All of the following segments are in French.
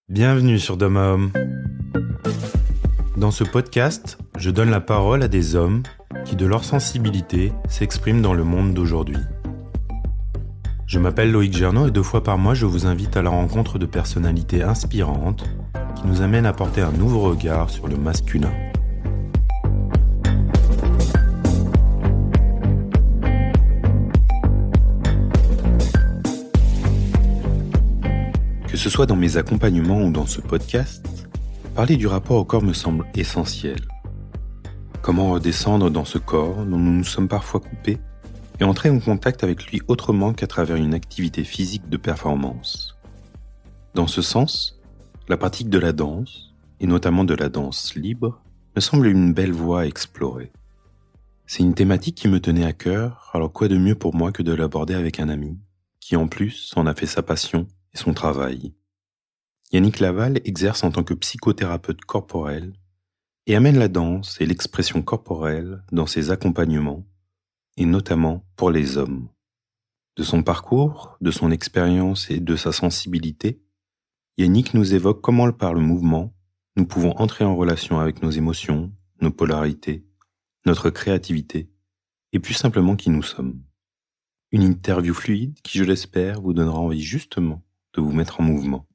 Bienvenue sur D'homme à homme. Dans ce podcast, je donne la parole à des hommes qui, de leur sensibilité, s'expriment dans le monde d'aujourd'hui. Je m'appelle Loïc Gernot et 2 fois par mois, je vous invite à la rencontre de personnalités inspirantes qui nous amènent à porter un nouveau regard sur le masculin. Que ce soit dans mes accompagnements ou dans ce podcast, parler du rapport au corps me semble essentiel. Comment redescendre dans ce corps dont nous nous sommes parfois coupés et entrer en contact avec lui autrement qu'à travers une activité physique de performance. Dans ce sens, la pratique de la danse, et notamment de la danse libre, me semble une belle voie à explorer. C'est une thématique qui me tenait à cœur, alors quoi de mieux pour moi que de l'aborder avec un ami, qui en plus en a fait sa passion et son travail. Yannick Laval exerce en tant que psychothérapeute corporel et amène la danse et l'expression corporelle dans ses accompagnements, et notamment pour les hommes. De son parcours, de son expérience et de sa sensibilité, Yannick nous évoque comment par le mouvement, nous pouvons entrer en relation avec nos émotions, nos polarités, notre créativité, et plus simplement qui nous sommes. Une interview fluide qui, je l'espère, vous donnera envie justement de vous mettre en mouvement.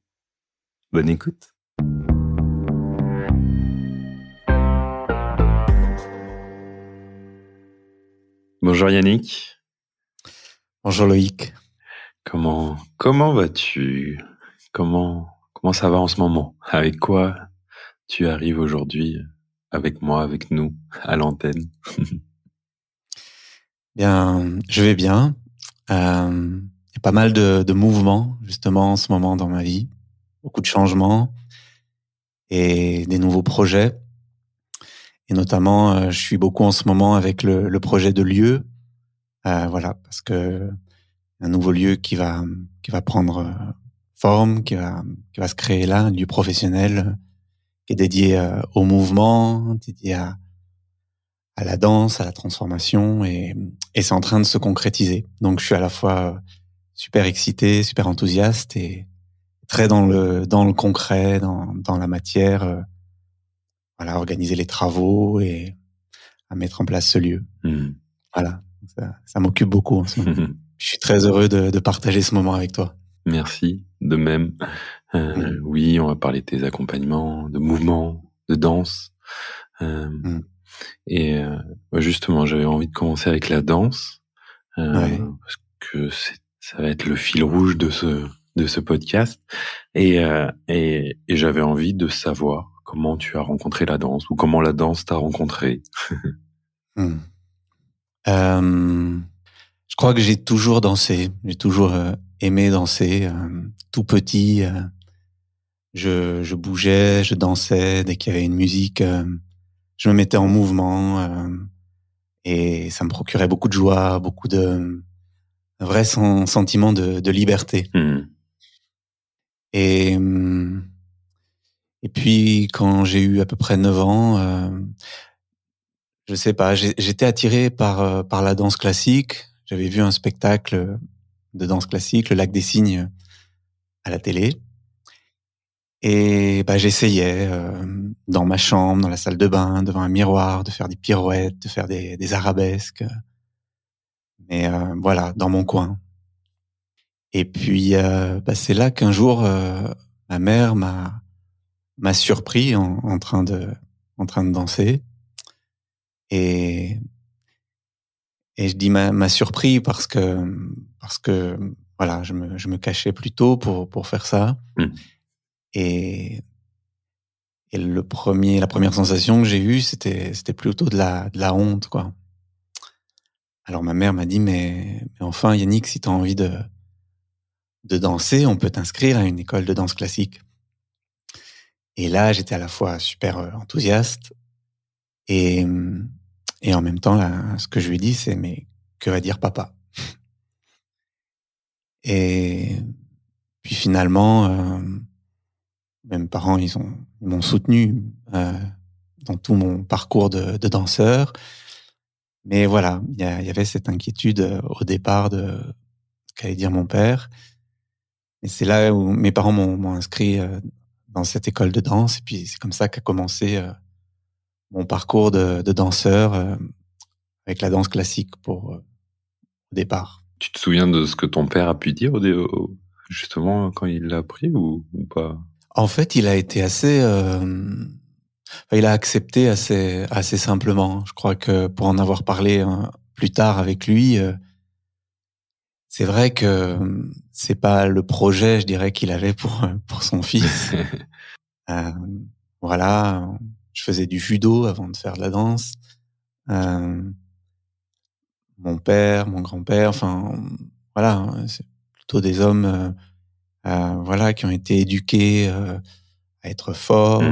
Bonne écoute. Bonjour Yannick. Bonjour Loïc. Comment vas-tu? Comment ça va en ce moment? Avec quoi tu arrives aujourd'hui avec moi, avec nous, à l'antenne? Bien, je vais bien. Il y a pas mal de mouvements justement en ce moment dans ma vie, beaucoup de changements et des nouveaux projets. Et notamment, je suis beaucoup en ce moment avec le projet de lieu, voilà, parce que un nouveau lieu qui va prendre forme, qui va se créer là, un lieu professionnel qui est dédié au mouvement, dédié à la danse, à la transformation, et c'est en train de se concrétiser. Donc je suis à la fois super excité, super enthousiaste et très dans le concret, dans la matière, voilà, organiser les travaux et à mettre en place ce lieu. Voilà, ça m'occupe beaucoup en ce moment. Je suis très heureux de partager ce moment avec toi. Merci, de même. Oui, on va parler de tes accompagnements, de mouvements, de danse. Et justement, j'avais envie de commencer avec la danse, parce que ça va être le fil rouge de ce podcast. Et j'avais envie de savoir comment tu as rencontré la danse ou comment la danse t'a rencontré. Je crois que j'ai toujours dansé. J'ai toujours aimé danser. Tout petit, je bougeais, je dansais. Dès qu'il y avait une musique, je me mettais en mouvement. Et ça me procurait beaucoup de joie, beaucoup de vrai sentiment de liberté. Et puis, quand j'ai eu à peu près 9 ans, je sais pas, j'étais attiré par la danse classique. J'avais vu un spectacle de danse classique, le Lac des Cygnes, à la télé. Et j'essayais dans ma chambre, dans la salle de bain, devant un miroir, de faire des pirouettes, de faire des arabesques. Mais voilà, dans mon coin. Et puis c'est là qu'un jour ma mère m'a surpris en train de danser. Et je dis m'a surpris parce que voilà, je me cachais plutôt pour faire ça. Et la première sensation que j'ai eue, c'était plutôt de la honte, quoi. Alors ma mère m'a dit mais enfin Yannick, si tu as envie de danser, on peut t'inscrire à une école de danse classique. Et là, j'étais à la fois super enthousiaste et en même temps, là, ce que je lui ai dit, c'est mais que va dire papa? Et puis finalement, mes parents, ils m'ont soutenu dans tout mon parcours de danseur. Mais voilà, il y avait cette inquiétude au départ de ce qu'allait dire mon père. Et c'est là où mes parents m'ont inscrit dans cette école de danse. Et puis c'est comme ça qu'a commencé mon parcours de danseur avec la danse classique au départ. Tu te souviens de ce que ton père a pu dire justement quand il l'a appris ou pas? En fait, il a été assez, il a accepté assez simplement. Je crois que pour en avoir parlé plus tard avec lui, c'est vrai que c'est pas le projet, je dirais, qu'il avait pour son fils. Euh, voilà, je faisais du judo avant de faire de la danse. Euh, Mon père, mon grand-père, enfin voilà, c'est plutôt des hommes, voilà, qui ont été éduqués à être forts,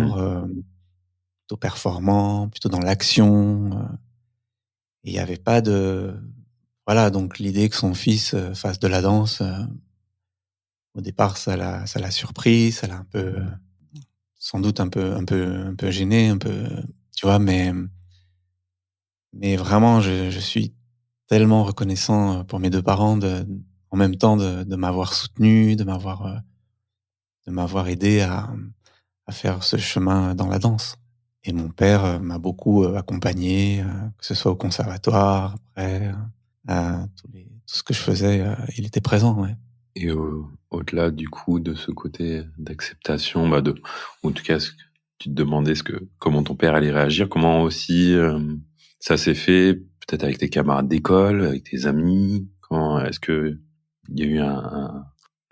plutôt performants, plutôt dans l'action. Et il y avait pas de voilà, donc l'idée que son fils fasse de la danse, au départ, ça l'a surpris, ça l'a un peu, sans doute un peu gêné, un peu, tu vois, mais vraiment, je suis tellement reconnaissant pour mes deux parents en même temps de m'avoir soutenu, de m'avoir aidé à faire ce chemin dans la danse. Et mon père m'a beaucoup accompagné, que ce soit au conservatoire, après, tout ce que je faisais, il était présent, ouais. Et au-delà du coup de ce côté d'acceptation, ou en tout cas, tu te demandais comment ton père allait réagir, comment aussi ça s'est fait, peut-être avec tes camarades d'école, avec tes amis. Est-ce que il y a eu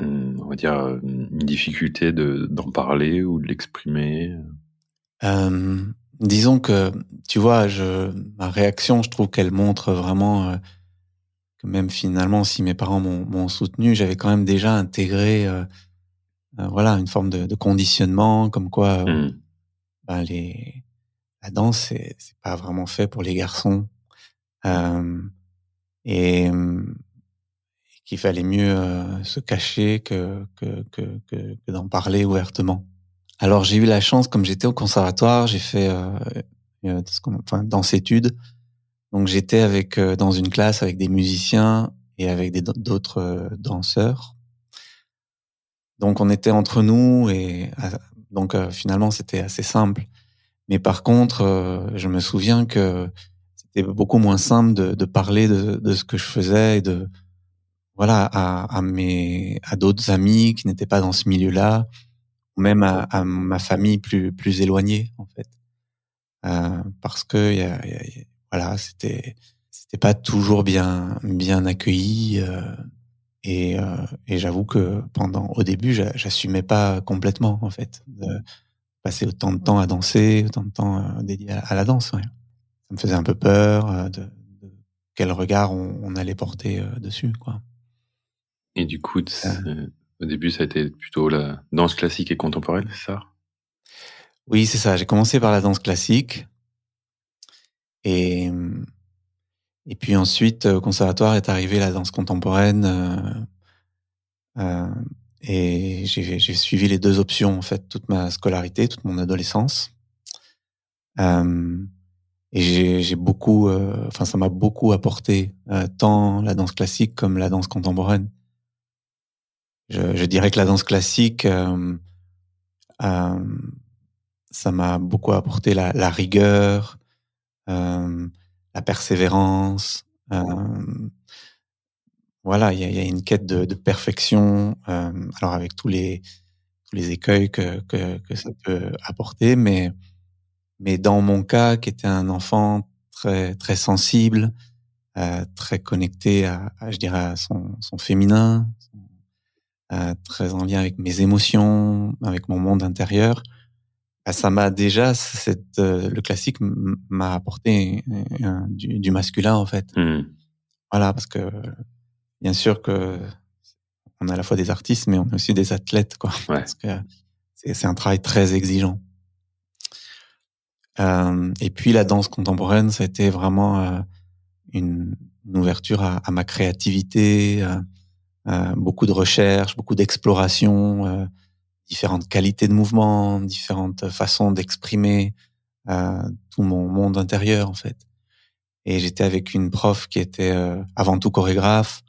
on va dire une difficulté d'en parler ou de l'exprimer? Disons que, tu vois, ma réaction, je trouve qu'elle montre vraiment que même finalement, si mes parents m'ont soutenu, j'avais quand même déjà intégré, voilà, une forme de conditionnement, comme quoi, ben la danse, c'est pas vraiment fait pour les garçons, hem, et qu'il fallait mieux se cacher que d'en parler ouvertement. Alors j'ai eu la chance, comme j'étais au conservatoire, j'ai fait danse études. Donc j'étais dans une classe avec des musiciens et avec d'autres danseurs. Donc on était entre nous et donc finalement c'était assez simple. Mais par contre, je me souviens que c'était beaucoup moins simple de parler de ce que je faisais et de voilà à d'autres amis qui n'étaient pas dans ce milieu-là, ou même à ma famille plus éloignée en fait. Parce que voilà, c'était pas toujours bien accueilli, et j'avoue que au début, j'assumais pas complètement en fait, de passer autant de temps à danser, autant de temps dédié à la danse, ouais. Ça me faisait un peu peur de quel regard on allait porter dessus, quoi. Et du coup, Heu, au début, ça a été plutôt la danse classique et contemporaine, c'est ça? oui, c'est ça. J'ai commencé par la danse classique et et puis ensuite, au conservatoire est arrivée la danse contemporaine, heu et j'ai suivi les 2 options, en fait, toute ma scolarité, toute mon adolescence. Hem Et j'ai beaucoup, enfin, ça m'a beaucoup apporté, tant la danse classique comme la danse contemporaine. Je dirais que la danse classique, hem, ça m'a beaucoup apporté la rigueur, hem, la persévérance, voilà, il y a une quête de perfection, alors avec tous les écueils que ça peut apporter, mais dans mon cas, qui était un enfant très très sensible, très connecté je dirais à son féminin, très en lien avec mes émotions, avec mon monde intérieur. Bah, ça m'a déjà le classique m'a apporté du masculin, en fait. Mmh. Voilà, parce que bien sûr que on est à la fois des artistes, mais on est aussi des athlètes, quoi. Ouais. Parce que c'est un travail très exigeant. Et puis la danse contemporaine, ça a été vraiment une ouverture à ma créativité, beaucoup de recherche, beaucoup d'exploration, différentes qualités de mouvement, différentes façons d'exprimer, tout mon monde intérieur, en fait. Et j'étais avec une prof qui était, avant tout chorégraphe,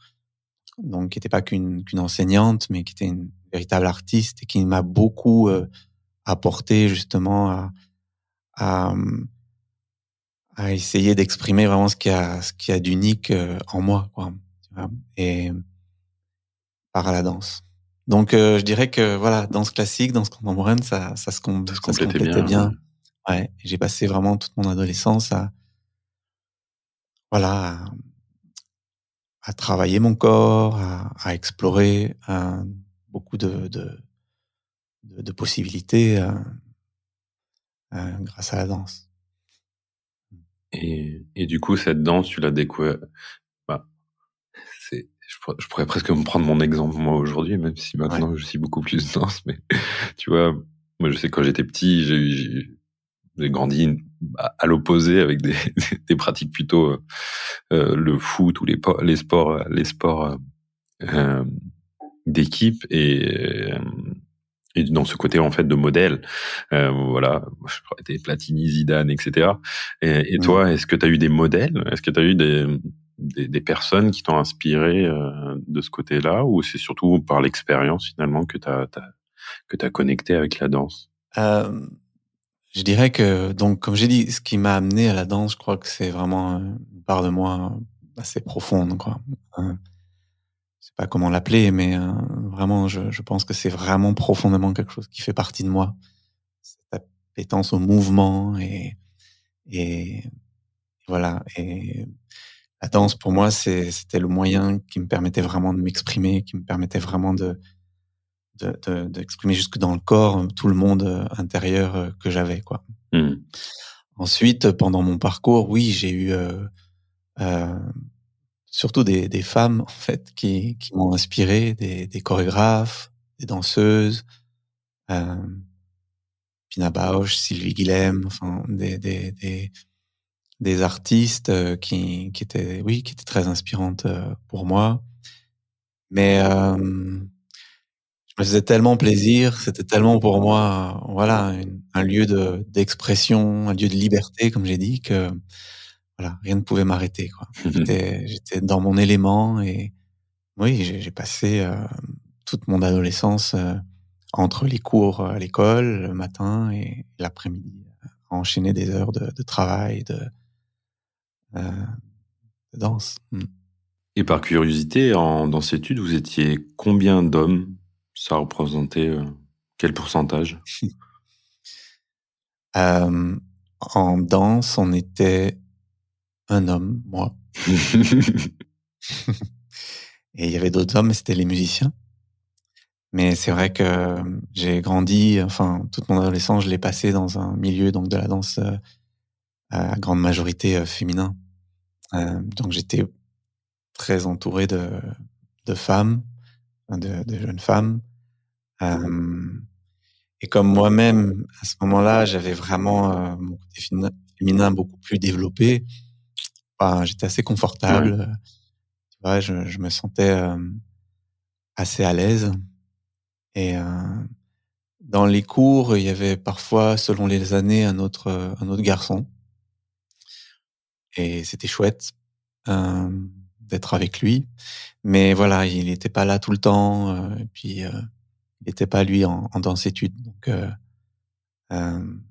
donc qui était pas qu'une enseignante, mais qui était une véritable artiste et qui m'a beaucoup, apporté justement à, à essayer d'exprimer vraiment ce qu'il y a d'unique en moi, quoi, tu vois, et par la danse. Donc, je dirais que voilà, danse classique, danse contemporaine, Ça se ça se complétait complétait bien, ouais. bien. Ouais, j'ai passé vraiment toute mon adolescence à voilà, à travailler mon corps, à explorer, beaucoup de possibilités, grâce à la danse. Et du coup, cette danse, tu l'as découvert. Bah, je pourrais presque me prendre mon exemple moi aujourd'hui, même si Ouais. maintenant je suis beaucoup plus danse. Mais tu vois, moi je sais que quand j'étais petit, j'ai grandi à l'opposé avec des pratiques plutôt le foot ou les sports d'équipe et dans ce côté en fait de modèle, voilà, j'aurais été Platini, Zidane, etc. Et Mmh. toi, est-ce que tu as eu des modèles? Est-ce que tu as eu des personnes qui t'ont inspiré de ce côté-là, ou c'est surtout par l'expérience finalement que t'as connecté avec la danse? Hem, je dirais que donc comme j'ai dit, ce qui m'a amené à la danse, je crois que c'est vraiment, une part de moi assez profonde, quoi. Je sais pas comment l'appeler, mais vraiment je pense que c'est vraiment profondément quelque chose qui fait partie de moi. Cette appétence au mouvement et voilà, et la danse pour moi c'était le moyen qui me permettait vraiment de m'exprimer, qui me permettait vraiment d'exprimer jusque dans le corps, tout le monde, intérieur, que j'avais, quoi. Mmh. Ensuite, pendant mon parcours, oui, j'ai eu, heu, surtout des femmes, en fait, qui m'ont inspiré, des chorégraphes, des danseuses, hem, Pina Bausch, Sylvie Guillem, enfin des artistes, qui étaient oui, qui étaient très inspirantes, pour moi. Mais, je me faisais tellement plaisir, c'était tellement pour moi, voilà, un lieu d'expression, un lieu de liberté, comme j'ai dit, que voilà, rien ne pouvait m'arrêter, quoi. J'étais dans mon élément et oui, j'ai passé, toute mon adolescence, entre les cours, à l'école, le matin et l'après-midi, à enchaîner des heures de travail, heu, de danse. Mmh. Et par curiosité, dans cette étude, vous étiez combien d'hommes? Ça représentait quel pourcentage? En danse, on était un homme, moi, et il y avait d'autres hommes, mais c'était les musiciens. Mais c'est vrai que, j'ai grandi, enfin, toute mon adolescence, je l'ai passé dans un milieu donc de la danse, à grande majorité, féminin. Donc j'étais très entouré de femmes, enfin de jeunes femmes. Hem Et comme moi-même, à ce moment-là, j'avais vraiment, mon côté féminin beaucoup plus développé, ben, j'étais assez Ouais. confortable, tu vois? Je me sentais, assez à l'aise et dans les cours, il y avait parfois, selon les années, un autre garçon et c'était chouette, d'être avec lui. Mais voilà, il était pas là tout le temps, et puis, il était pas lui en danse-études donc hem,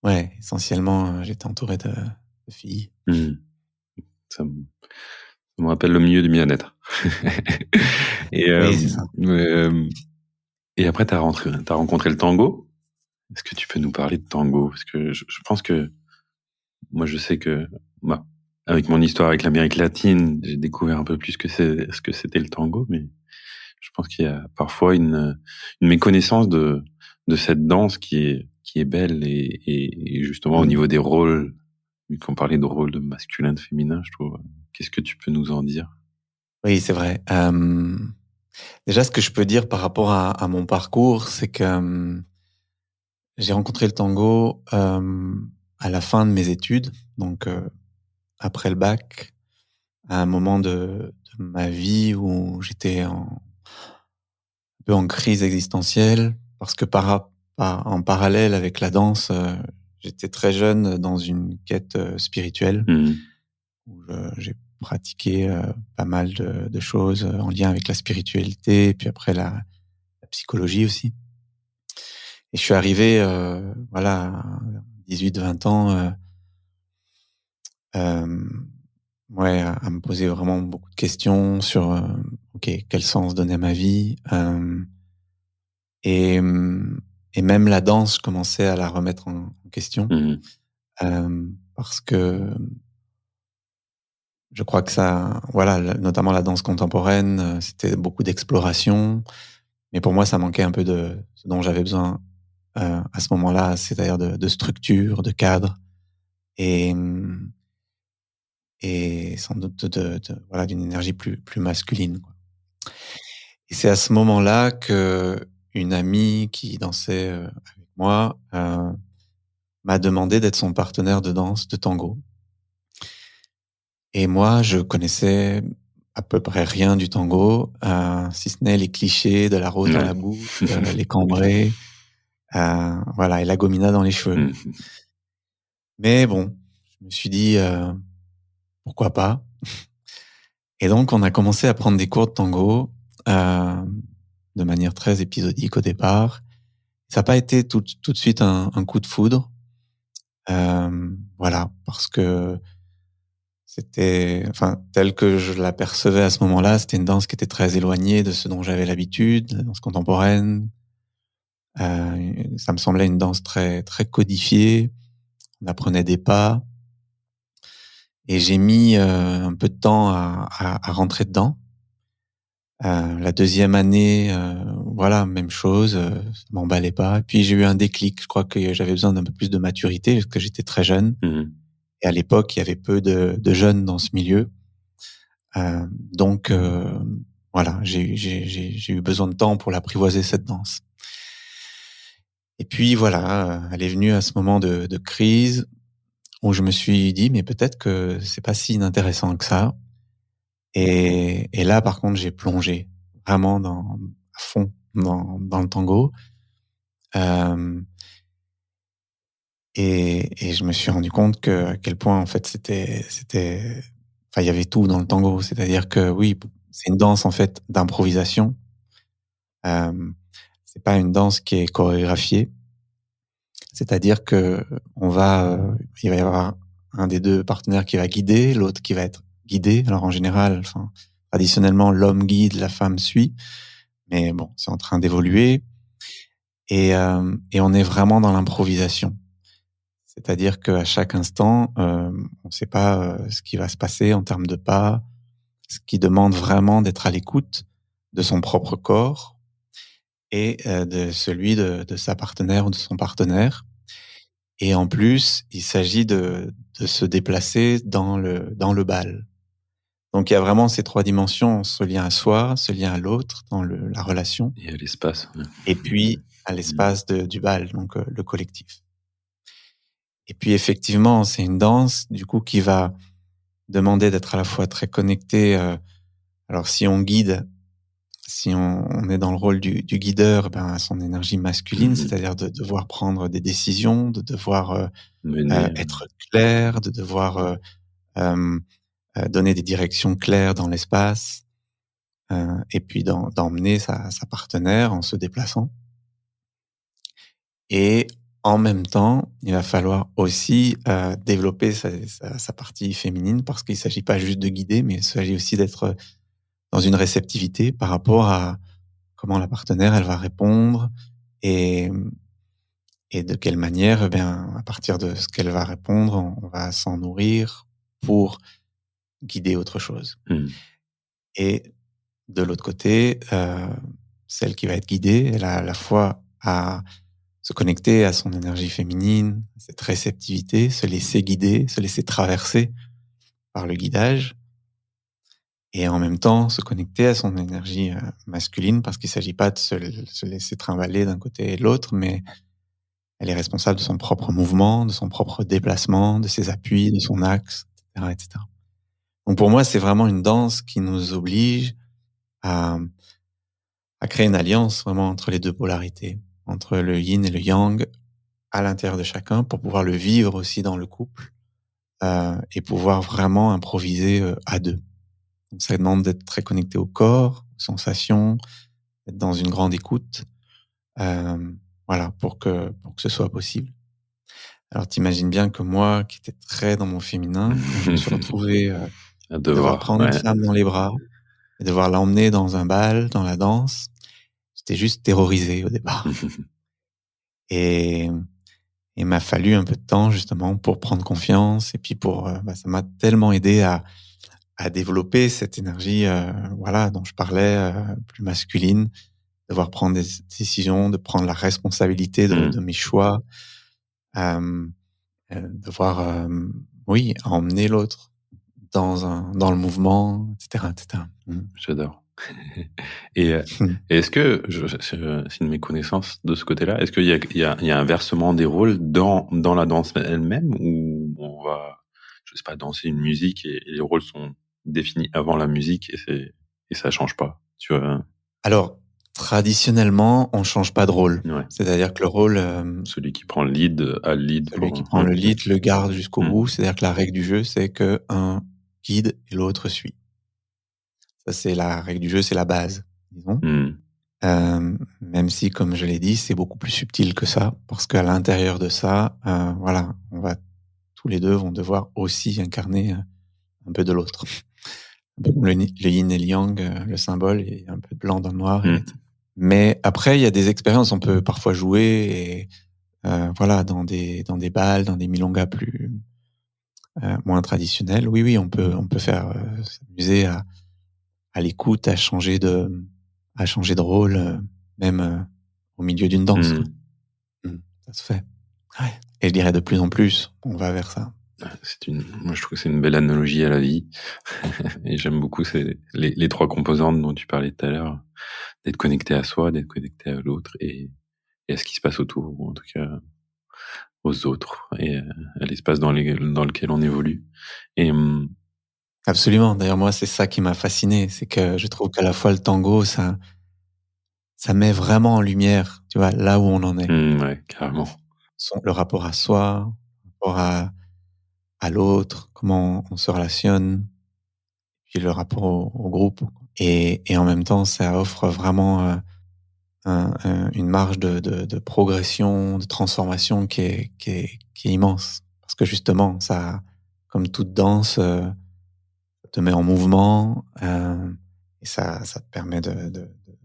ouais, essentiellement, j'étais entouré de filles. Mmh. Ça me ça me rappelle le milieu du bien-être. Et Oui, c'est ça. et après tu rencontré le tango? Est-ce que tu peux nous parler de tango? Parce que je pense que moi, je sais que, bah, avec mon histoire avec l'Amérique latine, j'ai découvert un peu plus ce que c'était le tango, mais je pense qu'il y a parfois une méconnaissance de cette danse qui est belle et justement au Mmh. niveau des rôles, vu qu'on parlait de rôle de masculin, de féminin, je trouve. Qu'est-ce que tu peux nous en dire? Oui, c'est vrai. Déjà, ce que je peux dire par rapport à mon parcours, c'est que, j'ai rencontré le tango, à la fin de mes études, donc après le bac, à un moment de ma vie où j'étais un peu en crise existentielle parce que en parallèle avec la danse, j'étais très jeune dans une quête, spirituelle Mmh. où j'ai pratiqué, pas mal de choses, en lien avec la spiritualité et puis après la psychologie aussi. Et je suis arrivé, voilà, à 18-20 ans, ouais, à me poser vraiment beaucoup de questions sur, OK, quel sens donner à ma vie? Et mmh et même la danse, je commençais à la remettre en question, Mmh. parce que je crois que ça voilà, notamment la danse contemporaine, c'était beaucoup d'exploration, mais pour moi, ça manquait un peu de ce dont j'avais besoin, à ce moment-là, c'est-à-dire de structure, de cadre et et sans doute de voilà, d'une énergie plus masculine, quoi. Et c'est à ce moment-là qu'une amie qui dansait, avec moi, m'a demandé d'être son partenaire de danse de tango. Et moi, je connaissais à peu près rien du tango, si ce n'est les clichés de la rose dans Ouais. la bouche, les cambrés, voilà et la gomina dans les cheveux. Mmh. Mais bon, je me suis dit, «Pourquoi pas?» Et donc on a commencé à prendre des cours de tango, de manière très épisodique au départ. Ça n'a pas été tout de suite un coup de foudre, voilà, parce que c'était enfin, tel que je l'apercevais à ce moment-là, c'était une danse qui était très éloignée de ce dont j'avais l'habitude, la danse contemporaine. Ça me semblait une danse très très codifiée. On apprenait des pas et j'ai mis, un peu de temps à rentrer dedans. La 2e année, voilà, même chose, ça m'emballait pas. Et puis j'ai eu un déclic. Je crois que j'avais besoin d'un peu plus de maturité parce que j'étais très jeune Mmh. et à l'époque, il y avait peu de jeunes dans ce milieu. Donc voilà, j'ai eu besoin de temps pour l'apprivoiser cette danse. Et puis voilà, elle est venue à ce moment de crise où je me suis dit: «Mais peut-être que c'est pas si inintéressant que ça». Et là, par contre, j'ai plongé vraiment à fond dans le tango. Hem et je me suis rendu compte à quel point, en fait, c'était enfin, il y avait tout dans le tango. C'est-à-dire que oui, c'est une danse, en fait, d'improvisation. Hem, c'est pas une danse qui est chorégraphiée. C'est-à-dire il va y avoir un des 2 partenaires qui va guider, l'autre qui va être guidé. Alors en général, enfin, traditionnellement, l'homme guide, la femme suit, mais bon, c'est en train d'évoluer et on est vraiment dans l'improvisation. C'est-à-dire qu'à chaque instant, on ne sait pas, ce qui va se passer en termes de pas, ce qui demande vraiment d'être à l'écoute de son propre corps et de celui de sa partenaire ou de son partenaire. Et en plus, il s'agit de se déplacer dans le bal. Donc il y a vraiment ces 3 dimensions, ce lien à soi, ce lien à l'autre dans la relation Et à l'espace, ouais. et puis à Mmh. l'espace du bal, donc le collectif. Et puis effectivement, c'est une danse du coup qui va demander d'être à la fois très connecté, alors si on est dans le rôle du guideur, ben, à son énergie masculine, Mmh. c'est-à-dire de devoir prendre des décisions, de devoir, Mener, être clair, de devoir, hem, donner des directions claires dans l'espace, et puis d'emmener sa partenaire en se déplaçant et en même temps, il va falloir aussi, développer sa partie féminine parce qu'il s'agit pas juste de guider, mais il s'agit aussi d'être, dans une réceptivité par rapport à comment la partenaire, elle va répondre et et de quelle manière, eh bien, à partir de ce qu'elle va répondre, on va s'en nourrir pour guider autre chose. mmh. Et de l'autre côté, celle qui va être guidée, elle a à la fois à se connecter à son énergie féminine, cette réceptivité, se laisser guider, se laisser traverser par le guidage et en même temps se connecter à son énergie, masculine parce qu'il s'agit pas de se laisser trimballer d'un côté et de l'autre, mais elle est responsable de son propre mouvement, de son propre déplacement, de ses appuis, de son axe, et cetera, et cetera. Donc pour moi, c'est vraiment une danse qui nous oblige à créer une alliance vraiment entre les 2 polarités, entre le yin et le yang à l'intérieur de chacun pour pouvoir le vivre aussi dans le couple, et pouvoir vraiment improviser, à 2. Donc ça demande d'être très connecté au corps, aux sensations, d'être dans une grande écoute, hem voilà, pour que ce soit possible. Alors t'imagines bien que moi, qui étais très dans mon féminin, quand je me suis retrouvé, À devoir devoir, prendre une ouais. femme dans les bras et devoir l'emmener dans un bal, dans la danse, j'étais juste terrorisé au départ et il m'a fallu un peu de temps justement pour prendre confiance et puis pour, ça m'a tellement aidé à développer cette énergie, voilà, dont je parlais, plus masculine, devoir prendre des décisions, de prendre la responsabilité de Mmh. mes choix, hem, devoir, oui, emmener l'autre dans le mouvement, et cetera, et cetera. Mmh. J'adore. Et est-ce que c'est une méconnaissance de ce côté-là, est-ce qu'il y a un versement des rôles dans la danse elle-même, où on va, je sais pas, danser une musique et les rôles sont définis avant la musique et ça change pas, tu vois? Alors, traditionnellement, on change pas de rôle. Ouais. C'est-à-dire que le rôle, Celui qui prend le lead a le lead celui pour, qui prend le lead le garde jusqu'au mmh, bout. C'est-à-dire que la règle du jeu, c'est qu'un guide et l'autre suit. Ça, c'est la règle du jeu, c'est la base, disons. mmh, Même si, comme je l'ai dit, c'est beaucoup plus subtil que ça, parce qu'à l'intérieur de ça, voilà, on va tous les 2 vont devoir aussi incarner, un peu de l'autre. Un peu comme le yin et le yang, le symbole et un peu de blanc dans le noir et mmh, mais après, il y a des expériences, on peut parfois jouer et voilà, dans des bals, dans des milongas plus, moins traditionnels. Oui, oui, on peut faire, s'amuser à l'écoute, à changer de rôle, même, au milieu d'une danse, quoi. mmh. Mmh, ça se fait. Ouais et je dirais de plus en plus, on va vers ça. Moi, je trouve que c'est une belle analogie à la vie. Et j'aime beaucoup les 3 composantes dont tu parlais tout à l'heure, d'être connecté à soi, d'être connecté à l'autre et à ce qui se passe autour, ou en tout cas aux autres, et à l'espace dans lequel on évolue. Et Absolument, d'ailleurs moi, c'est ça qui m'a fasciné, c'est que je trouve qu'à la fois le tango, ça met vraiment en lumière, tu vois, là où on en est. ouais, carrément. Le rapport à soi, le rapport à l'autre, comment on se relationne, puis le rapport au groupe et en même temps, ça offre vraiment, une marge de progression, de transformation qui est immense. Parce que justement, ça, comme toute danse, ça te met en mouvement, et ça te permet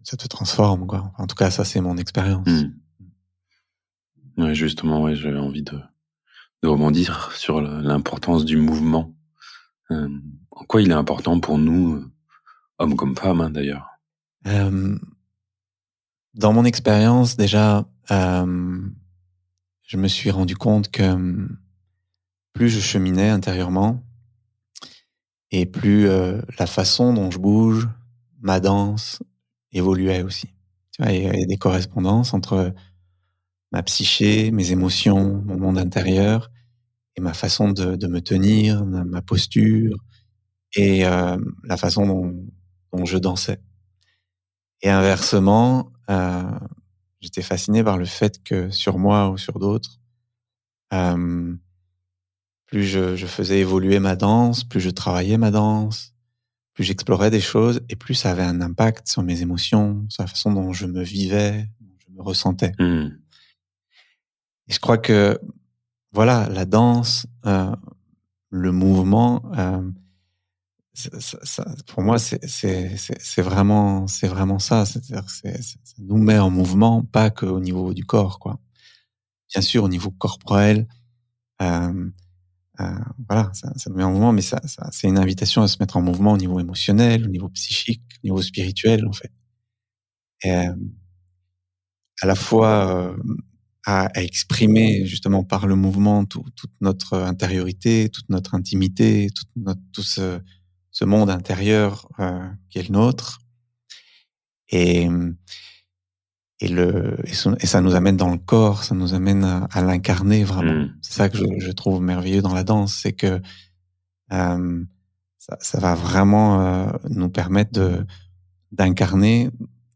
ça te transforme, quoi. En tout cas, ça, c'est mon expérience. Mmh. Ouais, justement, ouais, j'avais envie de rebondir sur l'importance du mouvement. En quoi il est important pour nous, hommes comme femmes, hein, d'ailleurs? Hem, dans mon expérience, déjà, je me suis rendu compte que, plus je cheminais intérieurement et plus, la façon dont je bouge, ma danse évoluait aussi. Tu vois? Il y a des correspondances entre ma psyché, mes émotions, mon monde intérieur et ma façon de me tenir, ma posture et la façon dont je dansais. Et inversement, j'étais fasciné par le fait que sur moi ou sur d'autres, hem, plus je faisais évoluer ma danse, plus je travaillais ma danse, plus j'explorais des choses et plus ça avait un impact sur mes émotions, sur la façon dont je me vivais, dont je me ressentais. Mmh. Et je crois que, voilà, la danse, le mouvement, pour moi, c'est vraiment ça. C'est-à-dire que ça nous met en mouvement, pas qu'au niveau du corps, quoi. Bien sûr, au niveau corporel, hem, heu, voilà, ça nous met en mouvement, mais c'est une invitation à se mettre en mouvement au niveau émotionnel, au niveau psychique, au niveau spirituel, en fait. Et à la fois, à exprimer justement par le mouvement toute notre intériorité, toute notre intimité, tout ce monde intérieur, qui est le nôtre et et ça nous amène dans le corps, ça nous amène à l'incarner vraiment. Mmh. C'est ça que je trouve merveilleux dans la danse, c'est que, hem, ça va vraiment, nous permettre d'incarner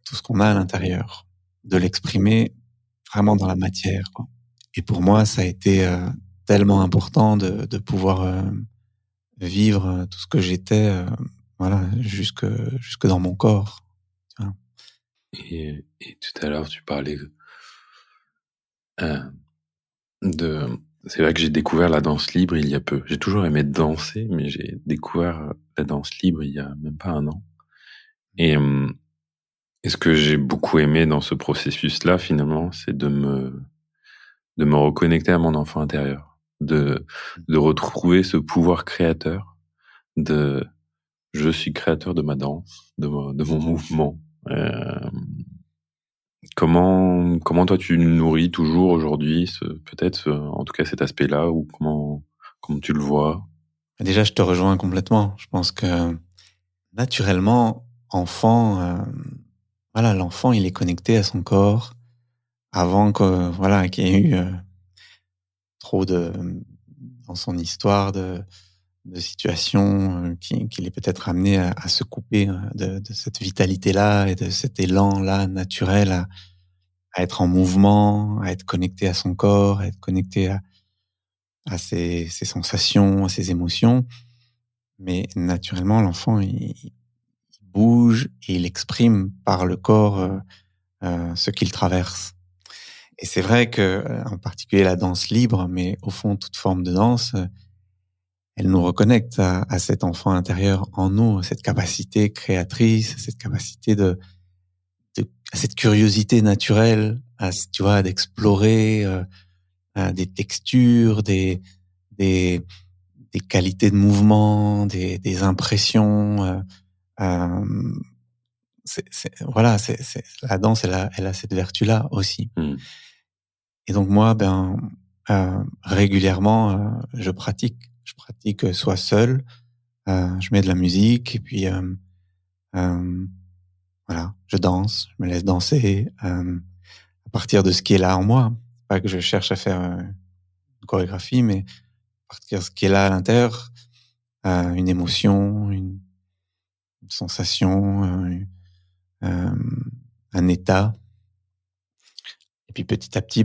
tout ce qu'on a à l'intérieur, de l'exprimer vraiment dans la matière, quoi. Et pour moi, ça a été, tellement important de pouvoir, vivre, tout ce que j'étais, voilà, jusque dans mon corps, tu vois? Et tout à l'heure, tu parlais Euh, de... C'est vrai que j'ai découvert la danse libre il y a peu. J'ai toujours aimé danser, mais j'ai découvert la danse libre il y a même pas un an. Et ce que j'ai beaucoup aimé dans ce processus-là, finalement, c'est de me reconnecter à mon enfant intérieur, de retrouver ce pouvoir créateur, de je suis créateur de ma danse, de mon mouvement. Euh, comment toi tu nourris toujours aujourd'hui, peut-être, en tout cas cet aspect-là, ou comment tu le vois? Déjà, je te rejoins complètement. Je pense que naturellement, enfant, voilà, l'enfant, il est connecté à son corps avant que, voilà, qu'il y ait eu trop dans son histoire de situations qu'il est peut-être amené à se couper de cette vitalité-là et de cet élan-là naturel à être en mouvement, à être connecté à son corps, à être connecté à ses sensations, à ses émotions. Mais naturellement, l'enfant, il bouge et il exprime par le corps ce qu'il traverse. Et c'est vrai que, en particulier la danse libre, mais au fond toute forme de danse, elle nous reconnecte à cet enfant intérieur en nous, à cette capacité créatrice, à cette capacité à cette curiosité naturelle, tu vois, d'explorer des textures, des, des qualités de mouvement, des impressions. Euh, voilà, la danse, elle a cette vertu-là aussi. Mm. Et donc moi, régulièrement, je pratique. Je pratique soit seul, je mets de la musique et puis voilà, je danse, je me laisse danser à partir de ce qui est là en moi. Pas que je cherche à faire une chorégraphie, mais à partir de ce qui est là à l'intérieur, une émotion, une sensation, euh, un état. Et puis petit à petit,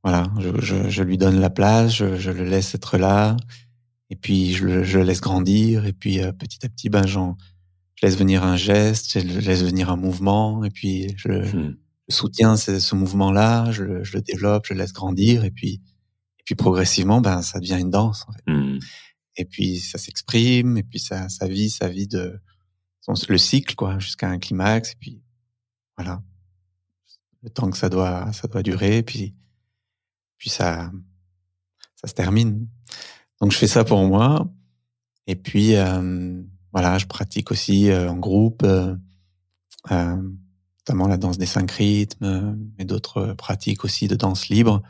voilà, je lui donne la place, je le laisse être là, et puis je le laisse grandir, et puis petit à petit, je laisse venir un geste, je laisse venir un mouvement, et puis je soutiens ce mouvement-là, je le développe, je le laisse grandir, et puis progressivement, ça devient une danse, en fait. Mm. Et puis ça s'exprime, et puis ça vit le cycle, quoi, jusqu'à un climax, et puis voilà, le temps que ça doit durer, puis ça se termine. Donc je fais ça pour moi, et puis voilà, je pratique aussi en groupe, notamment la danse des 5 rythmes, mais d'autres pratiques aussi de danse libre,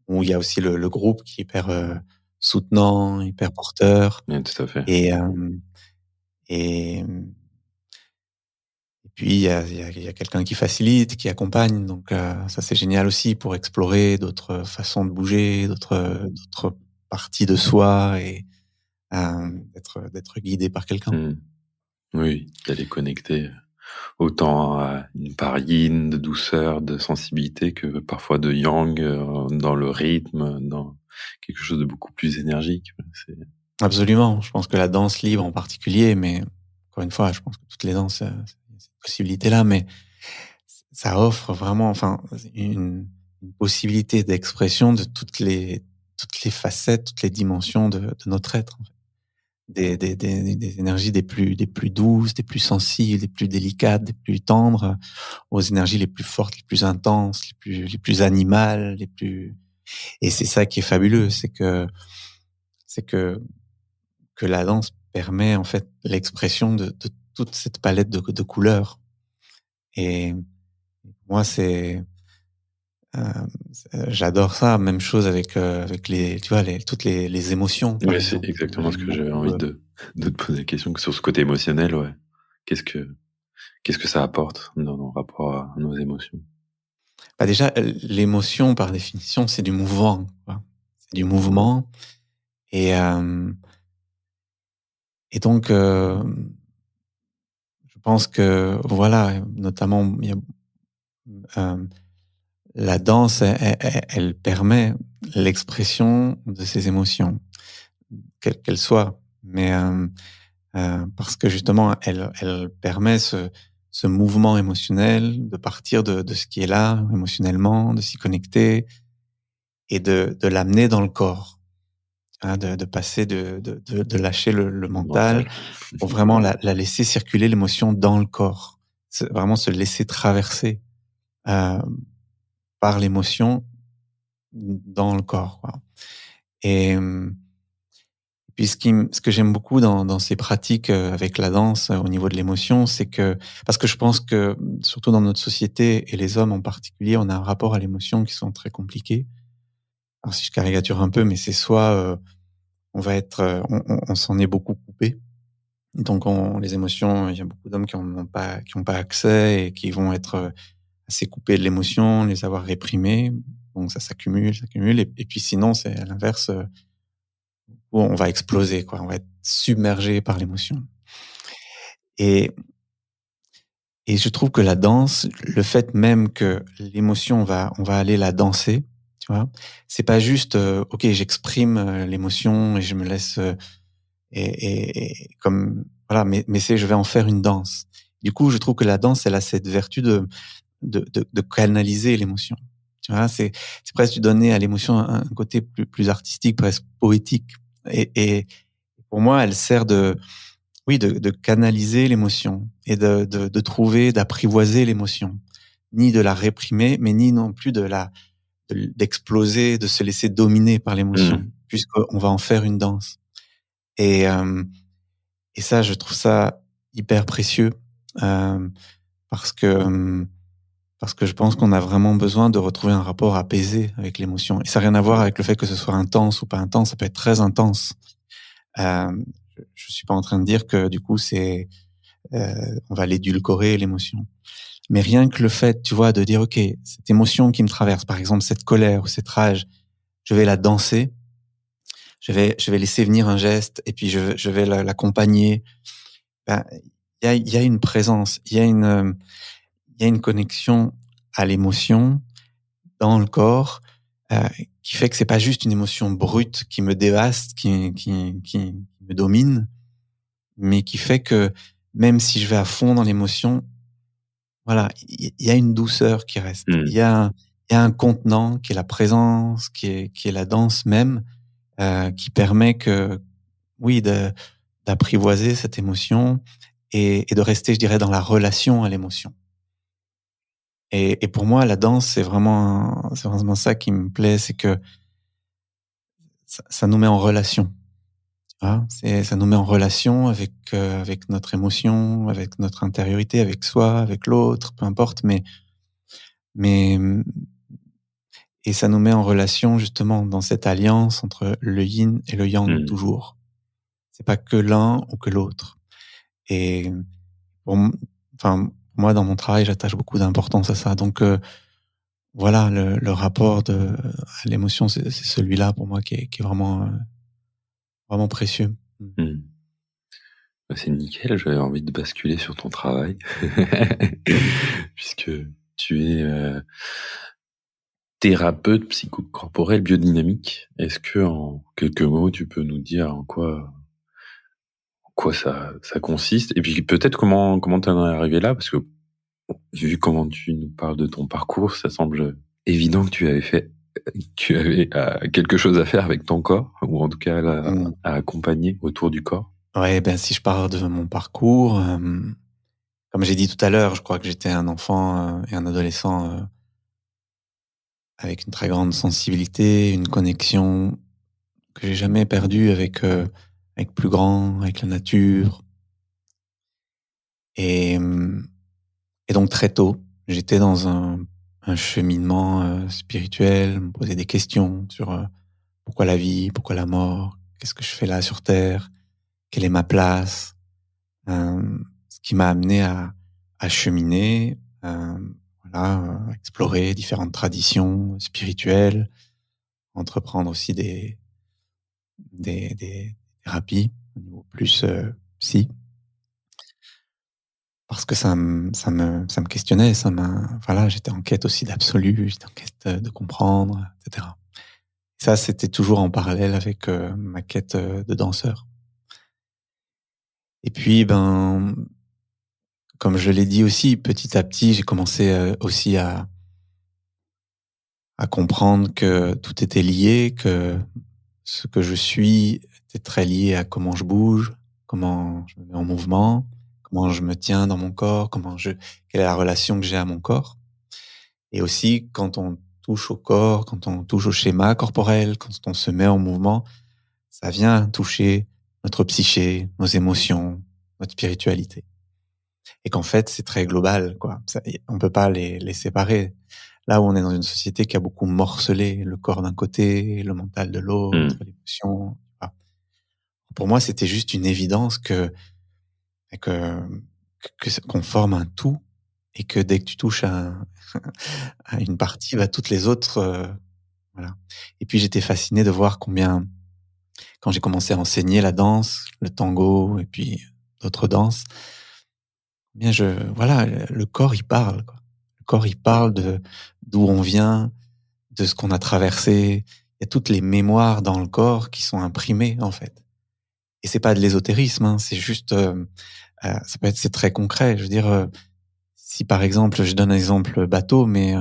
où il y a aussi le groupe qui est hyper soutenant, hyper porteur, Ouais, tout à fait. et et et puis il y a quelqu'un qui facilite, qui accompagne, donc ça c'est génial aussi pour explorer d'autres façons de bouger, d'autres parties de soi, et d'être guidé par quelqu'un. Mm. Oui, d'aller connecter autant à une part yin, de douceur, de sensibilité, que parfois de yang, dans le rythme, dans quelque chose de beaucoup plus énergique. C'est... Absolument, je pense que la danse libre en particulier, mais encore une fois, je pense que toutes les danses, il y a cette possibilité-là, mais ça offre vraiment, enfin, une possibilité d'expression de toutes les facettes, toutes les dimensions de notre être, en fait. Des énergies des plus douces, des plus sensibles, des plus délicates, des plus tendres, aux énergies les plus fortes, les plus intenses, les plus animales, et c'est ça qui est fabuleux, c'est que la danse permet, en fait, l'expression de toute cette palette de couleurs. Et moi, j'adore ça. Même chose avec tu vois, toutes les émotions, par Ouais, c'est exemple. exactement ce J'aime que j'avais beaucoup, envie de te poser la question, que sur ce côté émotionnel, ouais. Qu'est-ce que, qu'est-ce que ça apporte dans nos rapports à nos émotions? déjà, l'émotion, par définition, c'est du mouvement, quoi. C'est du mouvement, et donc je pense que, voilà, notamment, il y a, hem, la danse, elle permet l'expression de ces émotions, quelles qu'elles soient. Mais parce que justement, elle permet ce mouvement émotionnel, de partir de ce qui est là émotionnellement, de s'y connecter et de l'amener dans le corps. Hein, de passer de lâcher le mental Mental. pour vraiment la laisser circuler l'émotion dans le corps. C'est vraiment se laisser traverser euh, par l'émotion dans le corps, quoi. Et puis ce que j'aime beaucoup dans ces pratiques avec la danse au niveau de l'émotion, c'est que parce que je pense que surtout dans notre société et les hommes en particulier, on a un rapport à l'émotion qui sont très compliqués. Alors si je caricature un peu, mais c'est soit on va être, on s'en est beaucoup coupé. Donc les émotions, il y a beaucoup d'hommes qui ont pas accès et qui vont être assez coupés de l'émotion, les avoir réprimées. Donc ça s'accumule. Et puis sinon, c'est à l'inverse, où on va exploser, quoi. On va être submergé par l'émotion. Et, et je trouve que la danse, le fait même que l'émotion, on va aller la danser, tu vois, c'est pas juste, ok, j'exprime l'émotion et je me laisse et comme voilà, mais c'est je vais en faire une danse. Du coup, je trouve que la danse, elle a cette vertu de canaliser l'émotion. Tu vois, c'est presque de donner à l'émotion un côté plus artistique, presque poétique. Et pour moi, elle sert oui, de canaliser l'émotion et de trouver, d'apprivoiser l'émotion, ni de la réprimer, mais ni non plus d'exploser, de se laisser dominer par l'émotion, Mmh. puisqu'on va en faire une danse. Et et ça, je trouve ça hyper précieux euh, parce que parce que je pense qu'on a vraiment besoin de retrouver un rapport apaisé avec l'émotion. Et ça n'a rien à voir avec le fait que ce soit intense ou pas intense. Ça peut être très intense. Euh, je suis pas en train de dire que du coup on va l'édulcorer l'émotion. Mais rien que le fait, tu vois, de dire ok, cette émotion qui me traverse, par exemple cette colère ou cette rage, je vais la danser. Je vais laisser venir un geste et puis je vais l'accompagner. Ben, il y a une présence, il y a une connexion à l'émotion dans le corps qui fait que c'est pas juste une émotion brute qui me dévaste, qui me domine, mais qui fait que même si je vais à fond dans l'émotion, voilà, il y a une douceur qui reste. Mmh. Il y a un contenant qui est la présence, qui est la danse même, qui permet que, oui, d'apprivoiser cette émotion et de rester, je dirais, dans la relation à l'émotion. Et pour moi, la danse, c'est vraiment ça qui me plaît, c'est que ça nous met en relation. Tu vois, ça nous met en relation avec notre émotion, avec notre intériorité, avec soi, avec l'autre, peu importe. Mais et ça nous met en relation justement dans cette alliance entre le yin et le yang Mmh. toujours. C'est pas que l'un ou que l'autre. Et pour, m- enfin, moi, dans mon travail, j'attache beaucoup d'importance à ça. Donc voilà, le rapport à l'émotion, c'est celui-là pour moi qui est vraiment, vraiment précieux. Mm. Mmh. Bah, c'est nickel, j'avais envie de basculer sur ton travail. Puisque tu es, thérapeute psychocorporel biodynamique. Est-ce que en quelques mots, tu peux nous dire en quoi ça consiste? Et puis peut-être comment tu en es arrivé là? Parce que vu comment tu nous parles de ton parcours, ça semble évident que tu avais quelque chose à faire avec ton corps, ou en tout cas Mm. à accompagner autour du corps. Ouais, ben si je parle de mon parcours, comme j'ai dit tout à l'heure, je crois que j'étais un enfant et un adolescent avec une très grande sensibilité, une connexion que j'ai jamais perdue avec plus grand, avec la nature. Et, et donc très tôt, j'étais dans un cheminement spirituel, me poser des questions sur pourquoi la vie, pourquoi la mort, qu'est-ce que je fais là sur Terre, quelle est ma place, ce qui m'a amené à cheminer, voilà, explorer différentes traditions spirituelles, entreprendre aussi des thérapies au niveau plus psy, parce que ça me questionnait, voilà, j'étais en quête aussi d'absolu, j'étais en quête de comprendre, etc. Ça, c'était toujours en parallèle avec ma quête de danseur. Et puis, ben, comme je l'ai dit aussi, petit à petit, j'ai commencé aussi à comprendre que tout était lié, que ce que je suis était très lié à comment je bouge, comment je me mets en mouvement, comment je me tiens dans mon corps, quelle est la relation que j'ai à mon corps. Et aussi, quand on touche au corps, quand on touche au schéma corporel, quand on se met en mouvement, ça vient toucher notre psyché, nos émotions, notre spiritualité. Et qu'en fait, c'est très global, quoi. On peut pas les séparer. Là où on est dans une société qui a beaucoup morcelé le corps d'un côté, le mental de l'autre, Mm. l'émotion. Voilà. Pour moi, c'était juste une évidence que, qu'on forme un tout et que dès que tu touches à une partie, bah, toutes les autres, voilà. Et puis j'étais fasciné de voir combien, quand j'ai commencé à enseigner la danse, le tango et puis d'autres danses, bien voilà, le corps il parle, quoi. Le corps il parle de d'où on vient, de ce qu'on a traversé. Il y a toutes les mémoires dans le corps qui sont imprimées en fait. Et c'est pas de l'ésotérisme, hein, c'est juste, c'est très concret. Je veux dire, si par exemple, je donne un exemple bateau, mais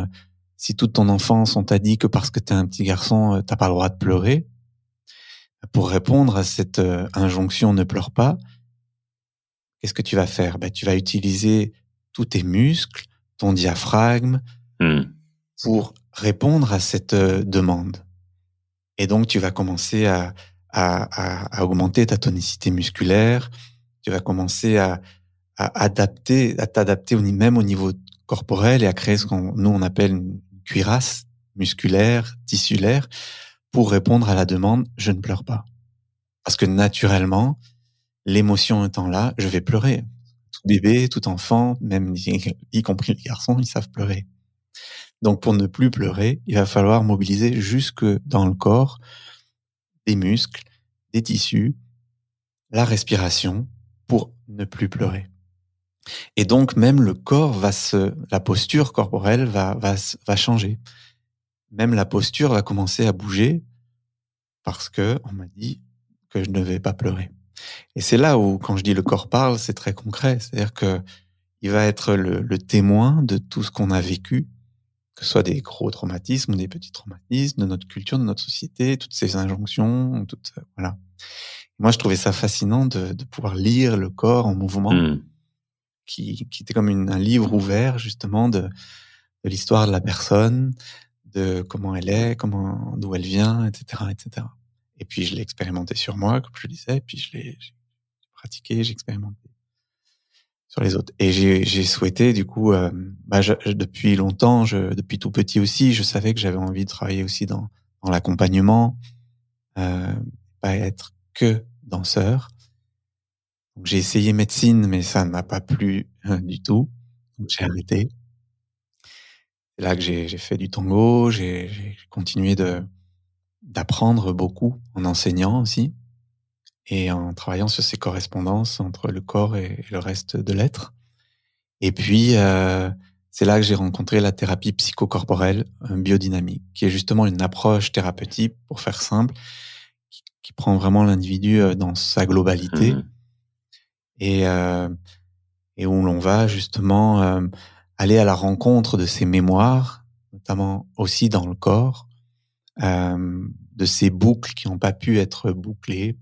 si toute ton enfance on t'a dit que parce que t'es un petit garçon, tu pas le droit de pleurer, pour répondre à cette injonction ne pleure pas, qu'est-ce que tu vas faire? Ben, tu vas utiliser tous tes muscles, ton diaphragme, Mm. pour répondre à cette demande. Et donc, tu vas commencer à augmenter ta tonicité musculaire. Tu vas commencer à t'adapter même au niveau corporel et à créer ce qu'on nous on appelle une cuirasse musculaire, tissulaire, pour répondre à la demande je ne pleure pas. Parce que naturellement, l'émotion étant là, je vais pleurer. Tout bébé, tout enfant, même y compris les garçons, ils savent pleurer. Donc pour ne plus pleurer, il va falloir mobiliser jusque dans le corps des muscles, des tissus, la respiration pour ne plus pleurer. Et donc même le corps la posture corporelle va changer. Même la posture va commencer à bouger parce que on m'a dit que je ne devais pas pleurer. Et c'est là où, quand je dis le corps parle, c'est très concret. C'est-à-dire que il va être le témoin de tout ce qu'on a vécu, que ce soit des gros traumatismes ou des petits traumatismes, de notre culture, de notre société, toutes ces injonctions, voilà. Moi, je trouvais ça fascinant de pouvoir lire le corps en mouvement, Mm. qui était comme un livre ouvert, justement, de l'histoire de la personne, de comment elle est, d'où elle vient, etc., etc. Et puis, je l'ai expérimenté sur moi, comme je le disais, et puis j'ai pratiqué, j'ai expérimenté sur les autres. Et j'ai souhaité, du coup, depuis longtemps, depuis tout petit aussi, je savais que j'avais envie de travailler aussi dans l'accompagnement, euh, pas être que danseur. Donc, j'ai essayé médecine, mais ça ne m'a pas plu du tout. Donc, j'ai arrêté. C'est là que j'ai fait du tango, j'ai continué d'apprendre beaucoup en enseignant aussi et en travaillant sur ces correspondances entre le corps et le reste de l'être. Et puis, c'est là que j'ai rencontré la thérapie psychocorporelle biodynamique, qui est justement une approche thérapeutique, pour faire simple, qui prend vraiment l'individu dans sa globalité Mm. et, euh, et où l'on va justement aller à la rencontre de ces mémoires, notamment aussi dans le corps, de ces boucles qui n'ont pas pu être bouclées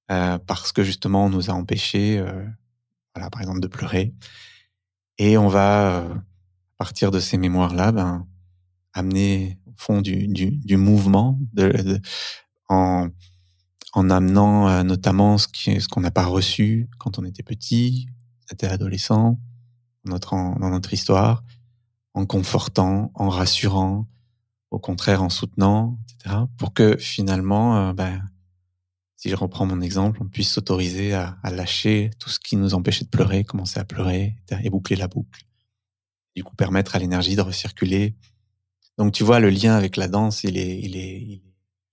parce que justement on nous a empêchés, voilà, par exemple, de pleurer. Et on va, à partir de ces mémoires-là, amener au fond du mouvement, en, en amenant notamment ce qu'on n'a pas reçu quand on était petit, était adolescent, dans notre histoire, en confortant, en rassurant, au contraire en soutenant, etc. Pour que finalement, si je reprends mon exemple, on puisse s'autoriser à lâcher tout ce qui nous empêchait de pleurer, commencer à pleurer et boucler la boucle. Du coup, permettre à l'énergie de recirculer. Donc, tu vois, le lien avec la danse, il est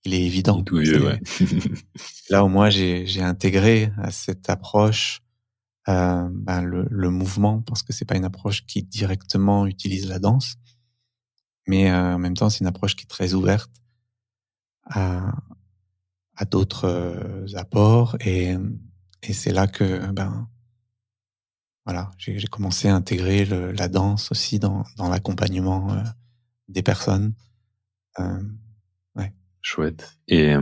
Il est évident. tout vieux, ouais. C'est là où moi j'ai intégré à cette approche le mouvement, parce que c'est pas une approche qui directement utilise la danse, mais en même temps, c'est une approche qui est très ouverte à, à d'autres apports et c'est là que voilà, j'ai commencé à intégrer la danse aussi dans l'accompagnement, des personnes. Hem, ouais. Chouette. Et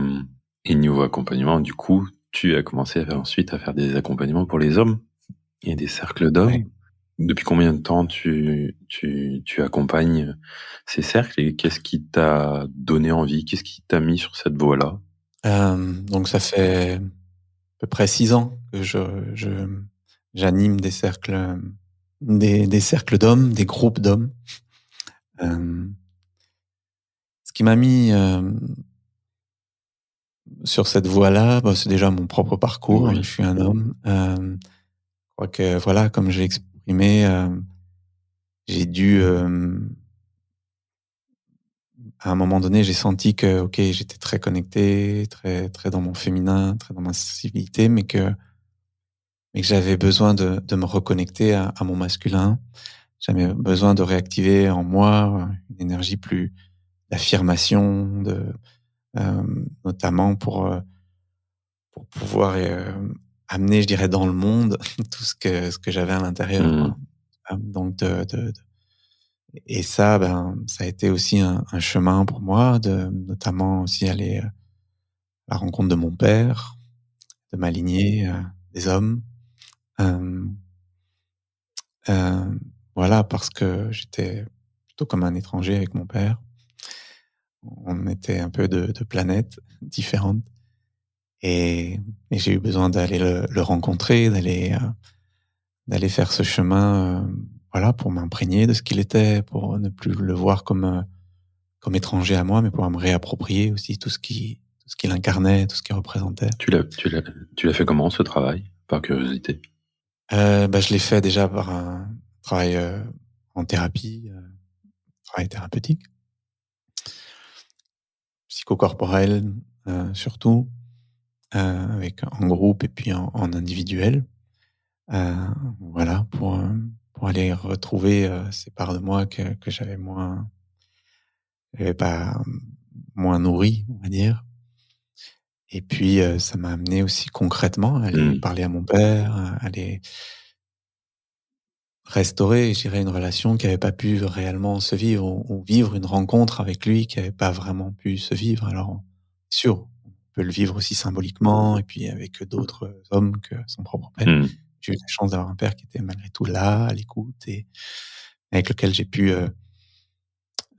niveau accompagnement, du coup, tu as commencé ensuite à faire des accompagnements pour les hommes et des cercles Ouais. d'hommes. Depuis combien de temps tu accompagnes ces cercles et qu'est-ce qui t'a donné envie? Qu'est-ce qui t'a mis sur cette voie-là? Donc ça fait à peu près 6 ans que j'anime des cercles, des cercles d'hommes, des groupes d'hommes. Hem, Ce qui m'a mis, sur cette voie-là, bah, c'est déjà mon propre parcours. Je Oui. suis un homme. Je crois que voilà, comme j'ai exprimé, j'ai dû, à un moment donné, j'ai senti que, OK, j'étais très connecté, très très dans mon féminin, très dans ma sensibilité, mais que j'avais besoin de me reconnecter à mon masculin. J'avais besoin de réactiver en moi, une énergie plus d'affirmation, notamment pour pouvoir, amener, je dirais, dans le monde tout ce que j'avais à l'intérieur, Mmh. quoi. Donc et ça, ben, ça a été aussi un chemin pour moi de notamment aussi aller, à la rencontre de mon père, de ma lignée, des hommes. Hem, voilà, parce que j'étais plutôt comme un étranger avec mon père. On était un peu de planètes différentes et j'ai eu besoin d'aller le rencontrer, d'aller faire ce chemin, voilà, pour m'imprégner de ce qu'il était, pour ne plus le voir comme étranger à moi, mais pour me réapproprier aussi tout ce qu'il incarnait, tout ce qu'il représentait. Tu l'as fait comment ce travail? Par curiosité. Bah, je l'ai fait déjà par un travail, en thérapie, travail thérapeutique, psychocorporel, surtout, avec en groupe et puis en individuel. Heu, voilà, pour aller retrouver, ces parts de moi que j'avais pas moins nourries, on va dire. Et puis, ça m'a amené aussi concrètement à aller Mmh. parler à mon père, à aller restaurer, je dirais, une relation qui avait pas pu réellement se vivre ou vivre une rencontre avec lui qui avait pas vraiment pu se vivre. Alors, sûr, on peut le vivre aussi symboliquement et puis avec d'autres hommes que son propre père. Mmh. J'ai eu la chance d'avoir un père qui était malgré tout là, à l'écoute et avec lequel j'ai pu,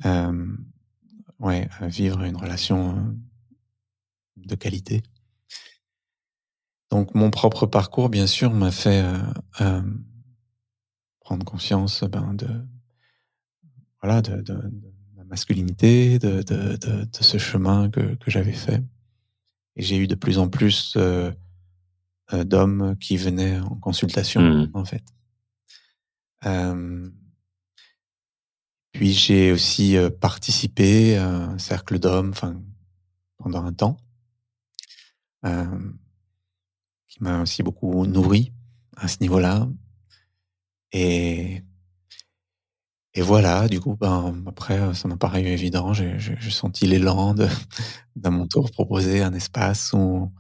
hem, ouais, vivre une relation, de qualité. Donc mon propre parcours, bien sûr, m'a fait, hem, prendre conscience, ben, de voilà, de ma masculinité, de ce chemin que j'avais fait et j'ai eu de plus en plus, d'hommes qui venaient en consultation, Mmh. en fait. Hem, Puis j'ai aussi, participé à un cercle d'hommes, enfin, pendant un temps, hem, qui m'a aussi beaucoup nourri à ce niveau-là et voilà, du coup, ben, après, ça m'a paru évident. J'ai senti l'élan de d'à mon tour proposer un espace où on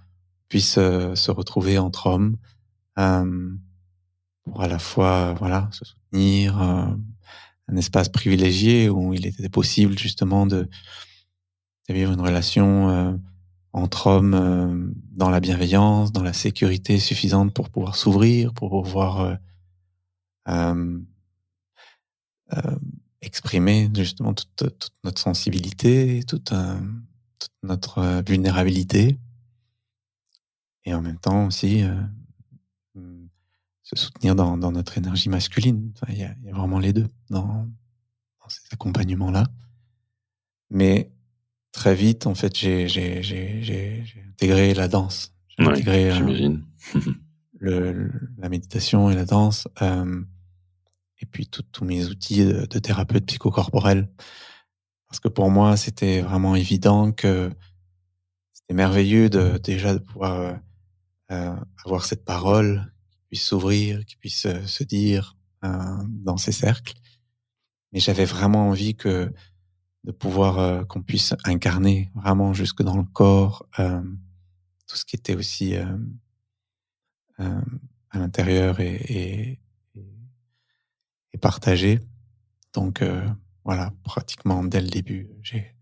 puisse, se retrouver entre hommes, hem, pour à la fois, voilà, se soutenir, un espace privilégié où il était possible justement de vivre une relation, entre hommes, dans la bienveillance, dans la sécurité suffisante pour pouvoir s'ouvrir, pour pouvoir, hem, hem, exprimer justement toute notre sensibilité, toute notre, vulnérabilité et en même temps aussi, mmh, se soutenir dans notre énergie masculine. Enfin, il y a vraiment les 2 dans ces accompagnements-là. Mais très vite, en fait, j'ai intégré la danse. J'ai Ouais, intégré, j'imagine. la méditation et la danse, et puis tous mes outils de thérapeute psychocorporel. Parce que pour moi, c'était vraiment évident que c'était merveilleux déjà de pouvoir, avoir cette parole qui puisse s'ouvrir, qui puisse, se dire, dans ces cercles. Mais j'avais vraiment envie de pouvoir, qu'on puisse incarner vraiment jusque dans le corps, tout ce qui était aussi, à l'intérieur et et partagé. Donc voilà, pratiquement dès le début, j'ai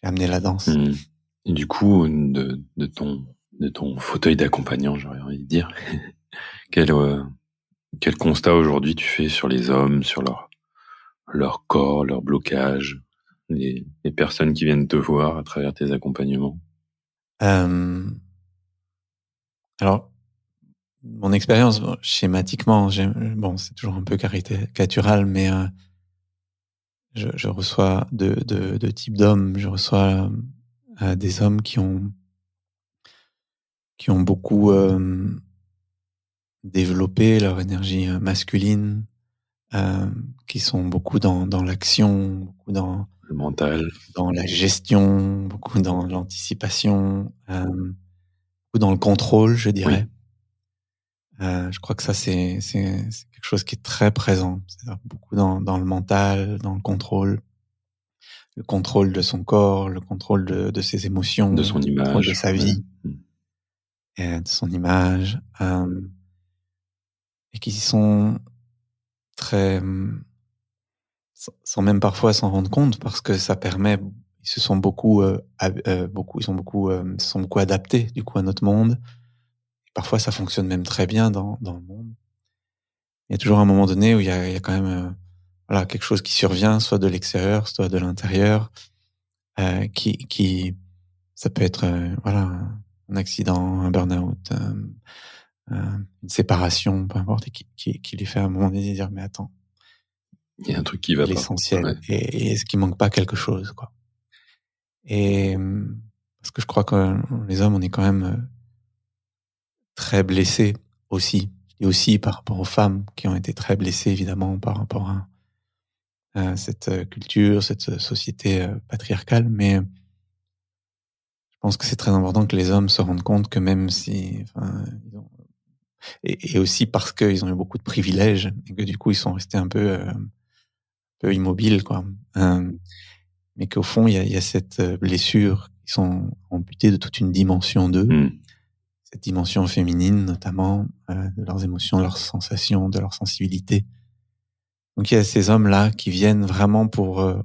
amené la danse. Mmh. Et du coup, de ton fauteuil d'accompagnant, j'aurais envie de dire, quel, quel constat aujourd'hui tu fais sur les hommes, sur leur corps, leur blocage, les personnes qui viennent te voir à travers tes accompagnements? Alors, mon expérience, bon, schématiquement, bon, c'est toujours un peu caricatural, mais je reçois deux types d'hommes. Je reçois des hommes qui ont beaucoup développé leur énergie masculine, qui sont beaucoup dans l'action, beaucoup Le mental? dans la gestion, beaucoup dans l'anticipation, beaucoup dans le contrôle, je dirais. Oui. Je crois que ça, c'est quelque chose qui est très présent. C'est-à-dire beaucoup dans le mental, dans le contrôle de son corps, le contrôle de ses De émotions, son le contrôle de image, sa ouais. vie Mmh. et de son image, et qui sont très, sans même parfois s'en rendre compte, parce que ça permet, ils se sont beaucoup, beaucoup, ils sont beaucoup, se sont beaucoup adaptés, du coup, à notre monde. Et parfois, ça fonctionne même très bien dans le monde. Il y a toujours un moment donné où il y a quand même, voilà, quelque chose qui survient, soit de l'extérieur, soit de l'intérieur, qui ça peut être, voilà, un accident, un burn-out, une séparation, peu importe, et qui lui fait à un moment donné dire: «Mais attends, Il y a un truc qui c'est va pas. l'essentiel, Ouais. et est-ce qu'il manque pas quelque chose, quoi?» Et parce que je crois que les hommes, on est quand même, très blessés aussi, et aussi par rapport aux femmes qui ont été très blessées évidemment par rapport à cette, culture, cette, société, patriarcale. Mais je pense que c'est très important que les hommes se rendent compte que même si, enfin, ils ont, et aussi parce qu'ils ont eu beaucoup de privilèges et que du coup ils sont restés un peu immobiles, quoi. Mais qu'au fond il y a cette, blessure, ils sont amputés de toute une dimension d'eux, Mmh. cette dimension féminine notamment, de leurs émotions, de leurs sensations, de leur sensibilité. Donc il y a ces hommes-là qui viennent vraiment pour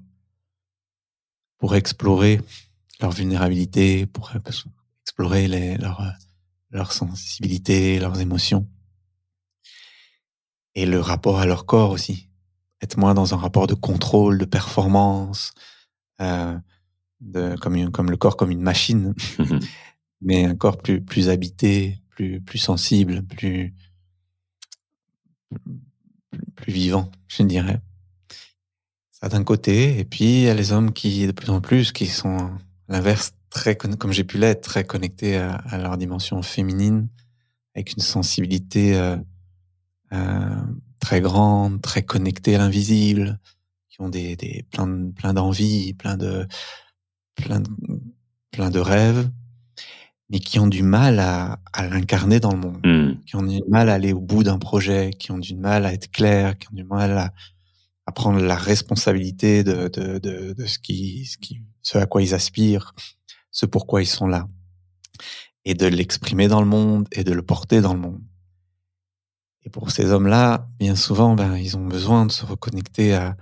explorer leur vulnérabilité, pour, explorer leurs sensibilités, leurs émotions, et le rapport à leur corps aussi. Être moins dans un rapport de contrôle, de performance, heu, comme le corps comme une machine, Mmh mh. mais un corps plus habité, plus sensible, plus vivant, je dirais. Ça d'un côté, et puis il y a les hommes qui, de plus en plus, qui sont à l'inverse, très comme j'ai pu l'être, très connectés à leur dimension féminine, avec une sensibilité, très grande, très connectée à l'invisible, qui ont des plein d'envies, plein de plein de rêves, mais qui ont du mal à l'incarner dans le monde, Mmh. qui ont du mal à aller au bout d'un projet, qui ont du mal à être clairs, qui ont du mal à prendre la responsabilité de ce à quoi ils aspirent, ce pourquoi ils sont là, et de l'exprimer dans le monde et de le porter dans le monde. Et pour ces hommes-là, bien souvent, ben, ils ont besoin de se reconnecter à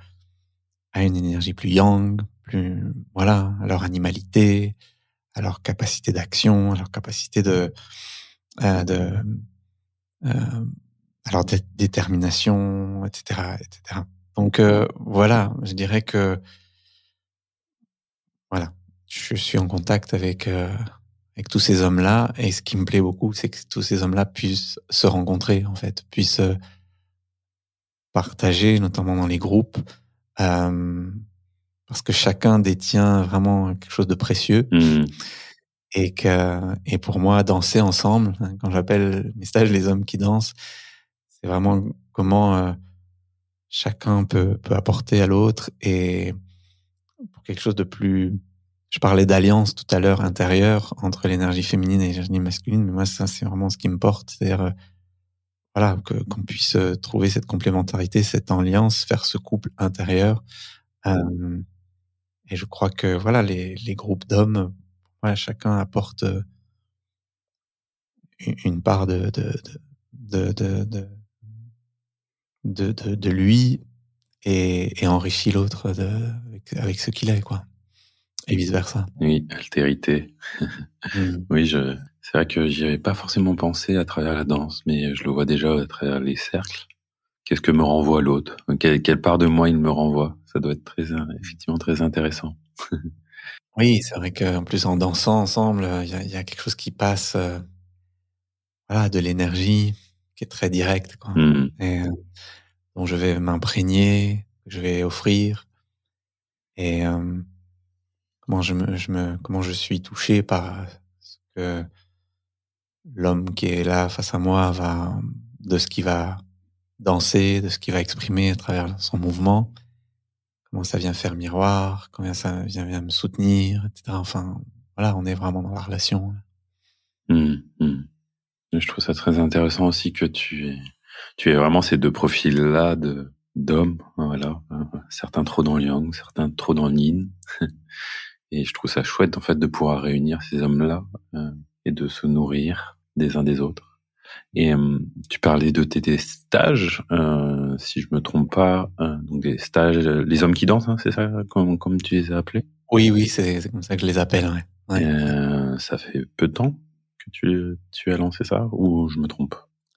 une énergie plus yang, plus, voilà, à leur animalité, à leur capacité d'action, à leur capacité de, à leur détermination, et cetera, et cetera. Donc voilà, je dirais que, voilà, je suis en contact avec tous ces hommes-là, et ce qui me plaît beaucoup, c'est que tous ces hommes-là puissent se rencontrer, en fait, puissent, partager, notamment dans les groupes, hem, parce que chacun détient vraiment quelque chose de précieux, Mmh. et pour moi, danser ensemble, hein, quand j'appelle mes stages «les hommes qui dansent», c'est vraiment comment, chacun peut apporter à l'autre, et pour quelque chose de plus, je parlais d'alliance tout à l'heure, intérieure, entre l'énergie féminine et l'énergie masculine, mais moi, ça, c'est vraiment ce qui me porte. C'est-à-dire, voilà, qu'on puisse, trouver cette complémentarité, cette alliance, faire ce couple intérieur. Hem Et je crois que, voilà, les groupes d'hommes, ouais, chacun apporte, une part de lui, et enrichit l'autre avec ce qu'il est, quoi, et vice versa. Oui, altérité. Mmh. Oui, c'est vrai que j'y avais pas forcément pensé à travers la danse, mais je le vois déjà à travers les cercles. Qu'est-ce que me renvoie l'autre? Quelle part de moi il me renvoie? Ça doit être effectivement très intéressant. Oui, c'est vrai qu'en plus en dansant ensemble, il y a quelque chose qui passe, voilà, de l'énergie qui est très directe, quoi, Mmh. et dont je vais m'imprégner, que je vais offrir, et comment je suis touché par ce que l'homme qui est là face à moi de ce qu'il va danser, de ce qu'il va exprimer à travers son mouvement, comment ça vient faire miroir, comment ça vient me soutenir, et cetera. Enfin, voilà, on est vraiment dans la relation. Mmh. Mmh. Je trouve ça très intéressant aussi que tu aies vraiment ces 2 profils-là d'hommes, voilà, certains trop dans le yang, certains trop dans le yin. Et je trouve ça chouette, en fait, de pouvoir réunir ces hommes-là, et de se nourrir des uns des autres. Et tu parlais de tes stages, si je me trompe pas, donc des stages, les hommes qui dansent, hein, c'est ça, comme tu les as appelés? Oui, oui, c'est comme ça que je les appelle, ouais. Ouais. Ça fait peu de temps que tu as lancé ça ou je me trompe?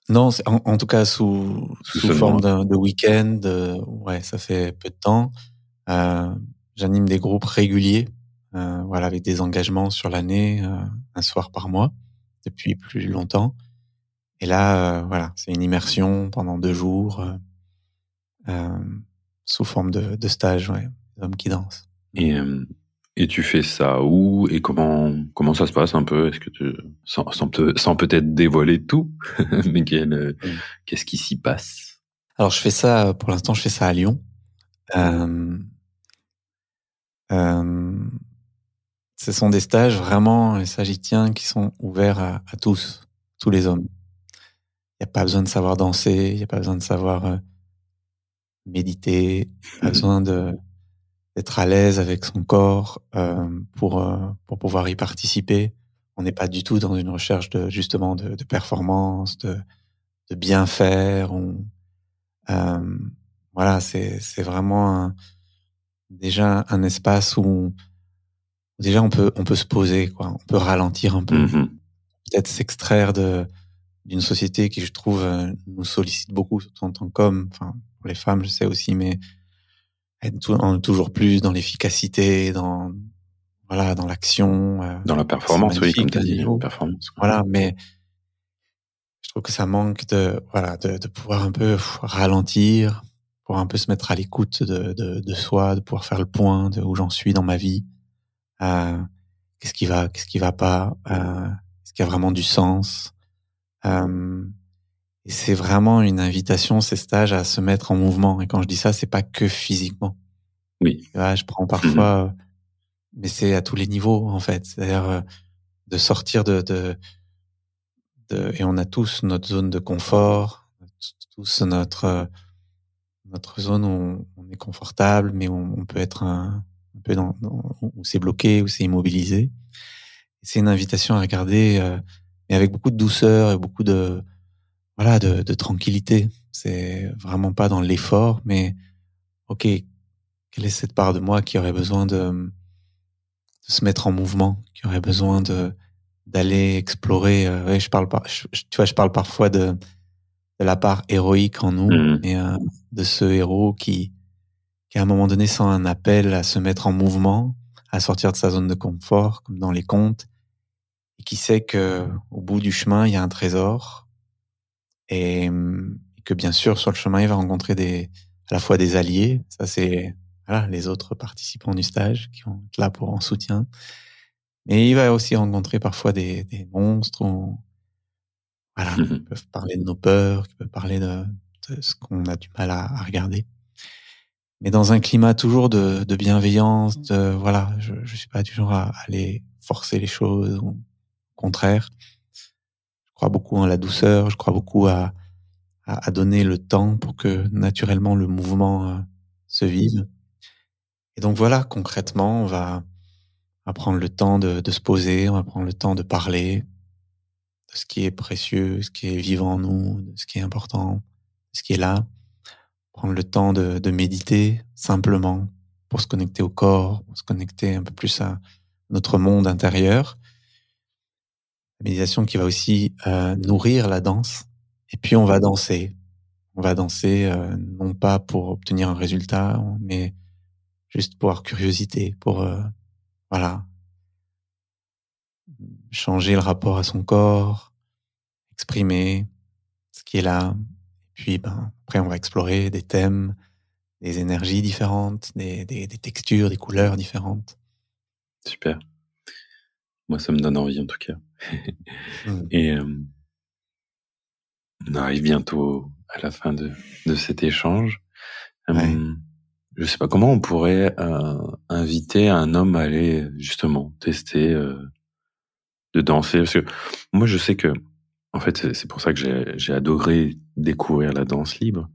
Non, c'est en tout cas Sous sous ce forme nom-là? de week-end, ouais, ça fait peu de temps. Heu, J'anime des groupes réguliers, voilà, avec des engagements sur l'année, 1 soir par mois, depuis plus longtemps, et là, voilà, c'est une immersion pendant 2 jours, sous forme de stage, ouais, d'hommes qui dansent. Et et tu fais ça où et comment ça se passe un peu? Est-ce que sans peut-être dévoiler tout, mais Mmh. qu'est-ce qui s'y passe? Alors je fais ça, pour l'instant, je fais ça à Lyon. Hem, hem, Ce sont des stages vraiment, et ça j'y tiens, qui sont ouverts à tous les hommes. Il y a pas besoin de savoir danser, il y a pas besoin de savoir, méditer, pas besoin d'être à l'aise avec son corps, pour pouvoir y participer. On n'est pas du tout dans une recherche de justement de performance, de bien faire. Voilà, c'est vraiment déjà un espace où déjà on peut se poser, quoi. On peut ralentir un peu, Mmh mh. peut-être s'extraire d'une société qui, je trouve, nous sollicite beaucoup, surtout en tant qu'homme. Enfin, pour les femmes, je sais aussi, mais être toujours plus dans l'efficacité, voilà, dans l'action, Dans la c'est performance, oui, comme magnifique tu à as des dit, niveaux. performance, ouais. Voilà, mais je trouve que ça manque voilà, de pouvoir un peu ralentir, pour un peu se mettre à l'écoute de soi, de pouvoir faire le point de où j'en suis dans ma vie. Heu, qu'est-ce qui va pas? Est-ce qu'il y a vraiment du sens? Hem Et c'est vraiment une invitation, ces stages, à se mettre en mouvement, et quand je dis ça, c'est pas que physiquement. Oui. Tu vois? Je prends Mmh mh. parfois, mais c'est à tous les niveaux, en fait. C'est-à-dire, de sortir et on a tous notre zone de confort, tous notre zone où on est confortable, mais on peut être un peu où c'est bloqué, où c'est immobilisé. C'est une invitation à regarder, mais avec beaucoup de douceur et beaucoup voilà, de tranquillité. C'est vraiment pas dans l'effort, mais OK, quelle est cette part de moi qui aurait besoin de se mettre en mouvement, qui aurait besoin d'aller explorer, ouais, tu vois, je parle parfois de la part héroïque en nous, Mmh mh. et de ce héros qui, à un moment donné, sent un appel à se mettre en mouvement, à sortir de sa zone de confort, comme dans les contes, et qui sait que au bout du chemin, il y a un trésor, et que bien sûr, sur le chemin, il va rencontrer à la fois des alliés, ça c'est, voilà, les autres participants du stage qui vont être là pour en soutien, mais il va aussi rencontrer parfois des monstres, ou voilà, Mmh qui mh. peuvent parler de nos peurs, qui peuvent parler de ce qu'on a du mal à regarder. Mais dans un climat toujours de bienveillance, voilà, je suis pas du genre à aller forcer les choses, ou au contraire. Je crois beaucoup en la douceur, je crois beaucoup à donner le temps pour que naturellement le mouvement, se vive, et donc voilà, concrètement, on va prendre le temps de se poser, on va prendre le temps de parler de ce qui est précieux, ce qui est vivant en nous, de ce qui est important, de ce qui est là. prendre le temps de méditer simplement pour se connecter au corps, pour se connecter un peu plus à notre monde intérieur. La méditation qui va aussi nourrir la danse. Et puis on va danser. On va danser non pas pour obtenir un résultat, mais juste pour curiosité, pour voilà, changer le rapport à son corps, exprimer ce qui est là. Et puis après on va explorer des thèmes, des énergies différentes, des textures, des couleurs différentes. Super. Moi, ça me donne envie en tout cas. Mmh. Et on arrive bientôt à la fin de cet échange. Ouais. Je sais pas comment on pourrait inviter un homme à aller justement tester de danser, parce que moi je sais que en fait c'est pour ça que j'ai adoré découvrir la danse libre,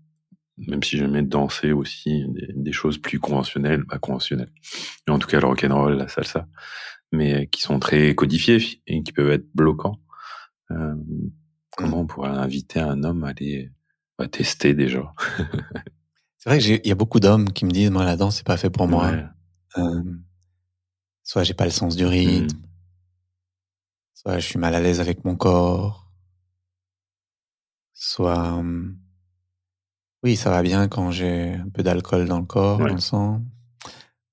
même si j'aimais danser aussi des choses plus conventionnelles, pas conventionnelles, mais en tout cas le rock'n'roll, la salsa, mais qui sont très codifiées et qui peuvent être bloquants. Comment Mmh. on pourrait inviter un homme à aller tester déjà? C'est vrai que il y a beaucoup d'hommes qui me disent: «Moi, la danse, c'est pas fait pour moi». Ouais. Hem, Soit j'ai pas le sens du Mmh. rythme, soit je suis mal à l'aise avec mon corps, soit, oui, ça va bien quand j'ai un peu d'alcool dans le corps, dans Ouais. le sang,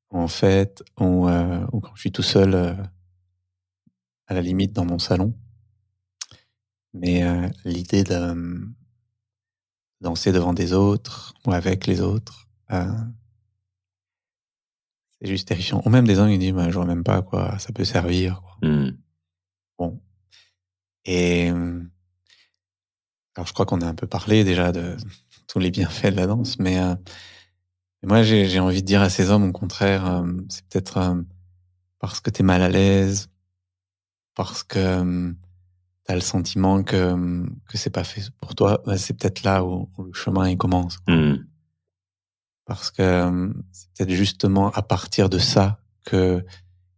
en fête ou quand je suis tout seul, à la limite dans mon salon. Mais, l'idée de, danser devant des autres ou avec les autres, c'est juste terrifiant. Ou même des gens qui disent: «Bah, je vois même pas à quoi ça peut servir, quoi». Mmh. Bon et alors je crois qu'on a un peu parlé déjà de tous les bienfaits de la danse, mais, moi j'ai envie de dire à ces hommes au contraire, c'est peut-être, parce que tu es mal à l'aise, parce que, tu as le sentiment que c'est pas fait pour toi, bah, c'est peut-être là où le chemin il commence, quoi. Mmh. Parce que, c'est peut-être justement à partir de ça qu'il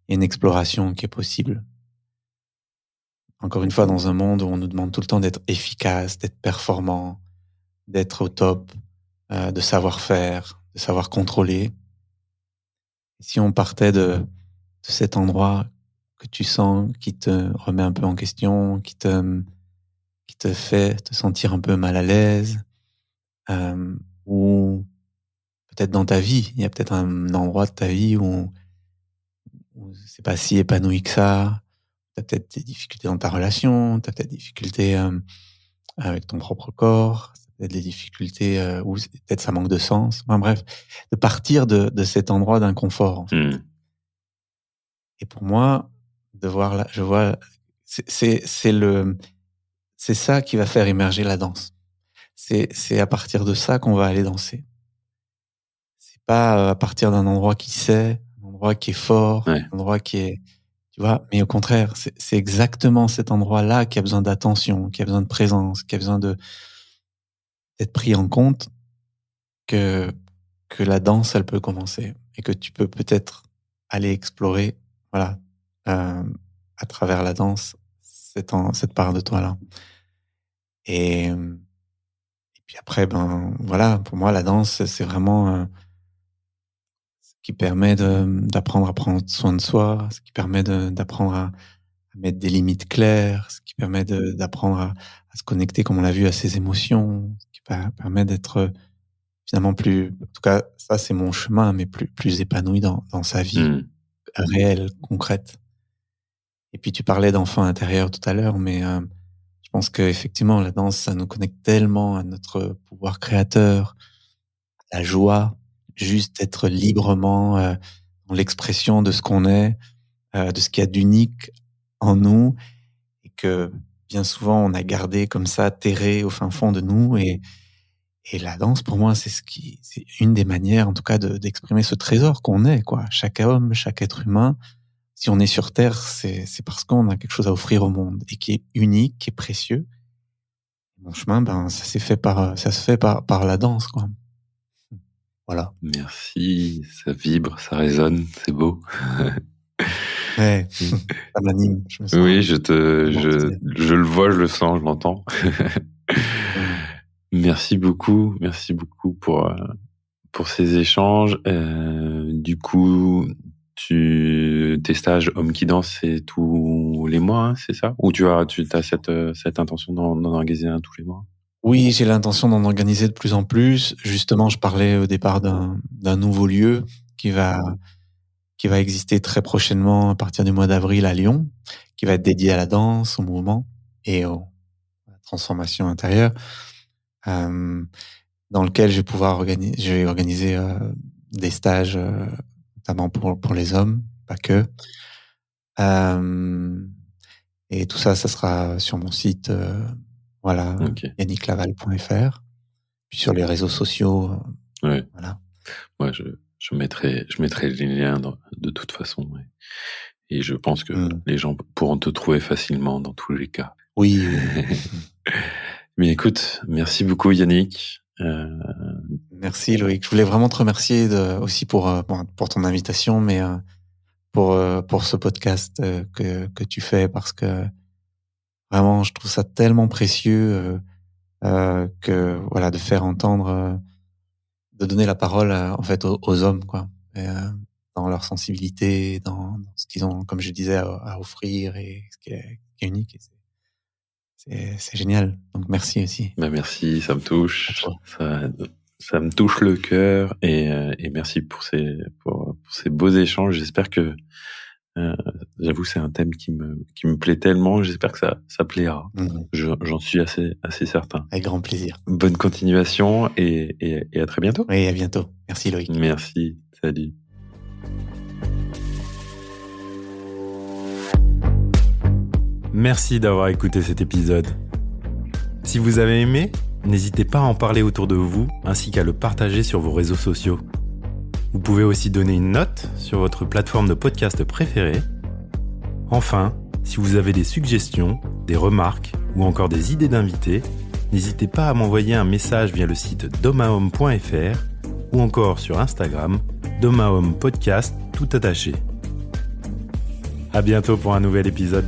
y a une exploration qui est possible. Encore une fois, dans un monde où on nous demande tout le temps d'être efficace, d'être performant, d'être au top, de savoir faire, de savoir contrôler. Si on partait de cet endroit que tu sens qui te remet un peu en question, qui te fait te sentir un peu mal à l'aise, ou peut-être dans ta vie, il y a peut-être un endroit de ta vie où c'est pas si épanoui que ça. Tu as peut-être des difficultés dans ta relation, tu as peut-être des difficultés, avec ton propre corps, peut-être des difficultés, ou peut-être ça manque de sens. Enfin bref, de partir de cet endroit d'inconfort, en fait. Mmh. Et pour moi, de voir là, je vois, c'est ça qui va faire émerger la danse. C'est à partir de ça qu'on va aller danser. C'est pas, à partir d'un endroit qui sait, un endroit qui est fort, Ouais. un endroit qui est, tu vois? Mais au contraire, c'est exactement cet endroit-là qui a besoin d'attention, qui a besoin de présence, qui a besoin d'être pris en compte, que la danse, elle peut commencer et que tu peux peut-être aller explorer, voilà, à travers la danse, cette part de toi-là. Et puis après, voilà, pour moi, la danse, c'est vraiment, ce qui permet d'apprendre à prendre soin de soi, ce qui permet d'apprendre à mettre des limites claires, ce qui permet d'apprendre à se connecter, comme on l'a vu, à ses émotions, ce qui permet d'être, finalement plus, en tout cas, ça, c'est mon chemin, mais plus épanoui dans sa vie Mmh. réelle, concrète. Et puis tu parlais d'enfant intérieur tout à l'heure, mais je pense qu'effectivement la danse, ça nous connecte tellement à notre pouvoir créateur, à la joie, juste être librement, dans l'expression de ce qu'on est, de ce qu'il y a d'unique en nous et que bien souvent on a gardé comme ça terré au fin fond de nous. Et la danse pour moi c'est une des manières en tout cas d'exprimer ce trésor qu'on est, quoi. Chaque homme, chaque être humain, si on est sur terre, c'est parce qu'on a quelque chose à offrir au monde et qui est unique, qui est précieux. Mon chemin, ça se fait par la danse, quoi. Voilà. Merci, ça vibre, ça résonne, c'est beau. Ouais, ça m'anime, je me sens Oui, immortel. je le vois, je le sens, je l'entends. Mmh. Mais Merci beaucoup pour ces échanges. Du coup, tes stages Hommes qui dansent, c'est tous les mois, hein, c'est ça? Ou tu as cette intention d'en organiser un tous les mois? Oui, j'ai l'intention d'en organiser de plus en plus. Justement, je parlais au départ d'un nouveau lieu qui va exister très prochainement à partir du mois d'avril à Lyon, qui va être dédié à la danse, au mouvement et à la transformation intérieure, dans lequel je vais organiser des stages, notamment pour les hommes, pas que. Et tout ça, ça sera sur mon site, voilà, Ok. yannicklaval.fr, puis sur les réseaux sociaux, Ouais. voilà. Ouais, je mettrai les liens de toute façon. Et je pense que les gens pourront te trouver facilement dans tous les cas. Oui. Mais écoute, merci beaucoup Yannick. Merci Loïc. Je voulais vraiment te remercier aussi pour ton invitation, mais pour ce podcast que tu fais, parce que vraiment je trouve ça tellement précieux que voilà, de faire entendre, de donner la parole en fait aux hommes, quoi, et, dans leur sensibilité, dans ce qu'ils ont, comme je disais, à offrir, et ce qui est unique. Et c'est génial. Donc merci aussi. Bah merci, ça me touche. Ça me touche le cœur, et merci pour ces beaux échanges. J'espère que j'avoue, c'est un thème qui me plaît tellement. J'espère que ça plaira. J'en suis assez certain. Avec grand plaisir. Bonne continuation et à très bientôt. Oui, à bientôt. Merci Loïc. Merci. Salut. Merci d'avoir écouté cet épisode. Si vous avez aimé, n'hésitez pas à en parler autour de vous, ainsi qu'à le partager sur vos réseaux sociaux. Vous pouvez aussi donner une note sur votre plateforme de podcast préférée. Enfin, si vous avez des suggestions, des remarques ou encore des idées d'invités, n'hésitez pas à m'envoyer un message via le site domahome.fr ou encore sur Instagram, domahome podcast tout attaché. À bientôt pour un nouvel épisode.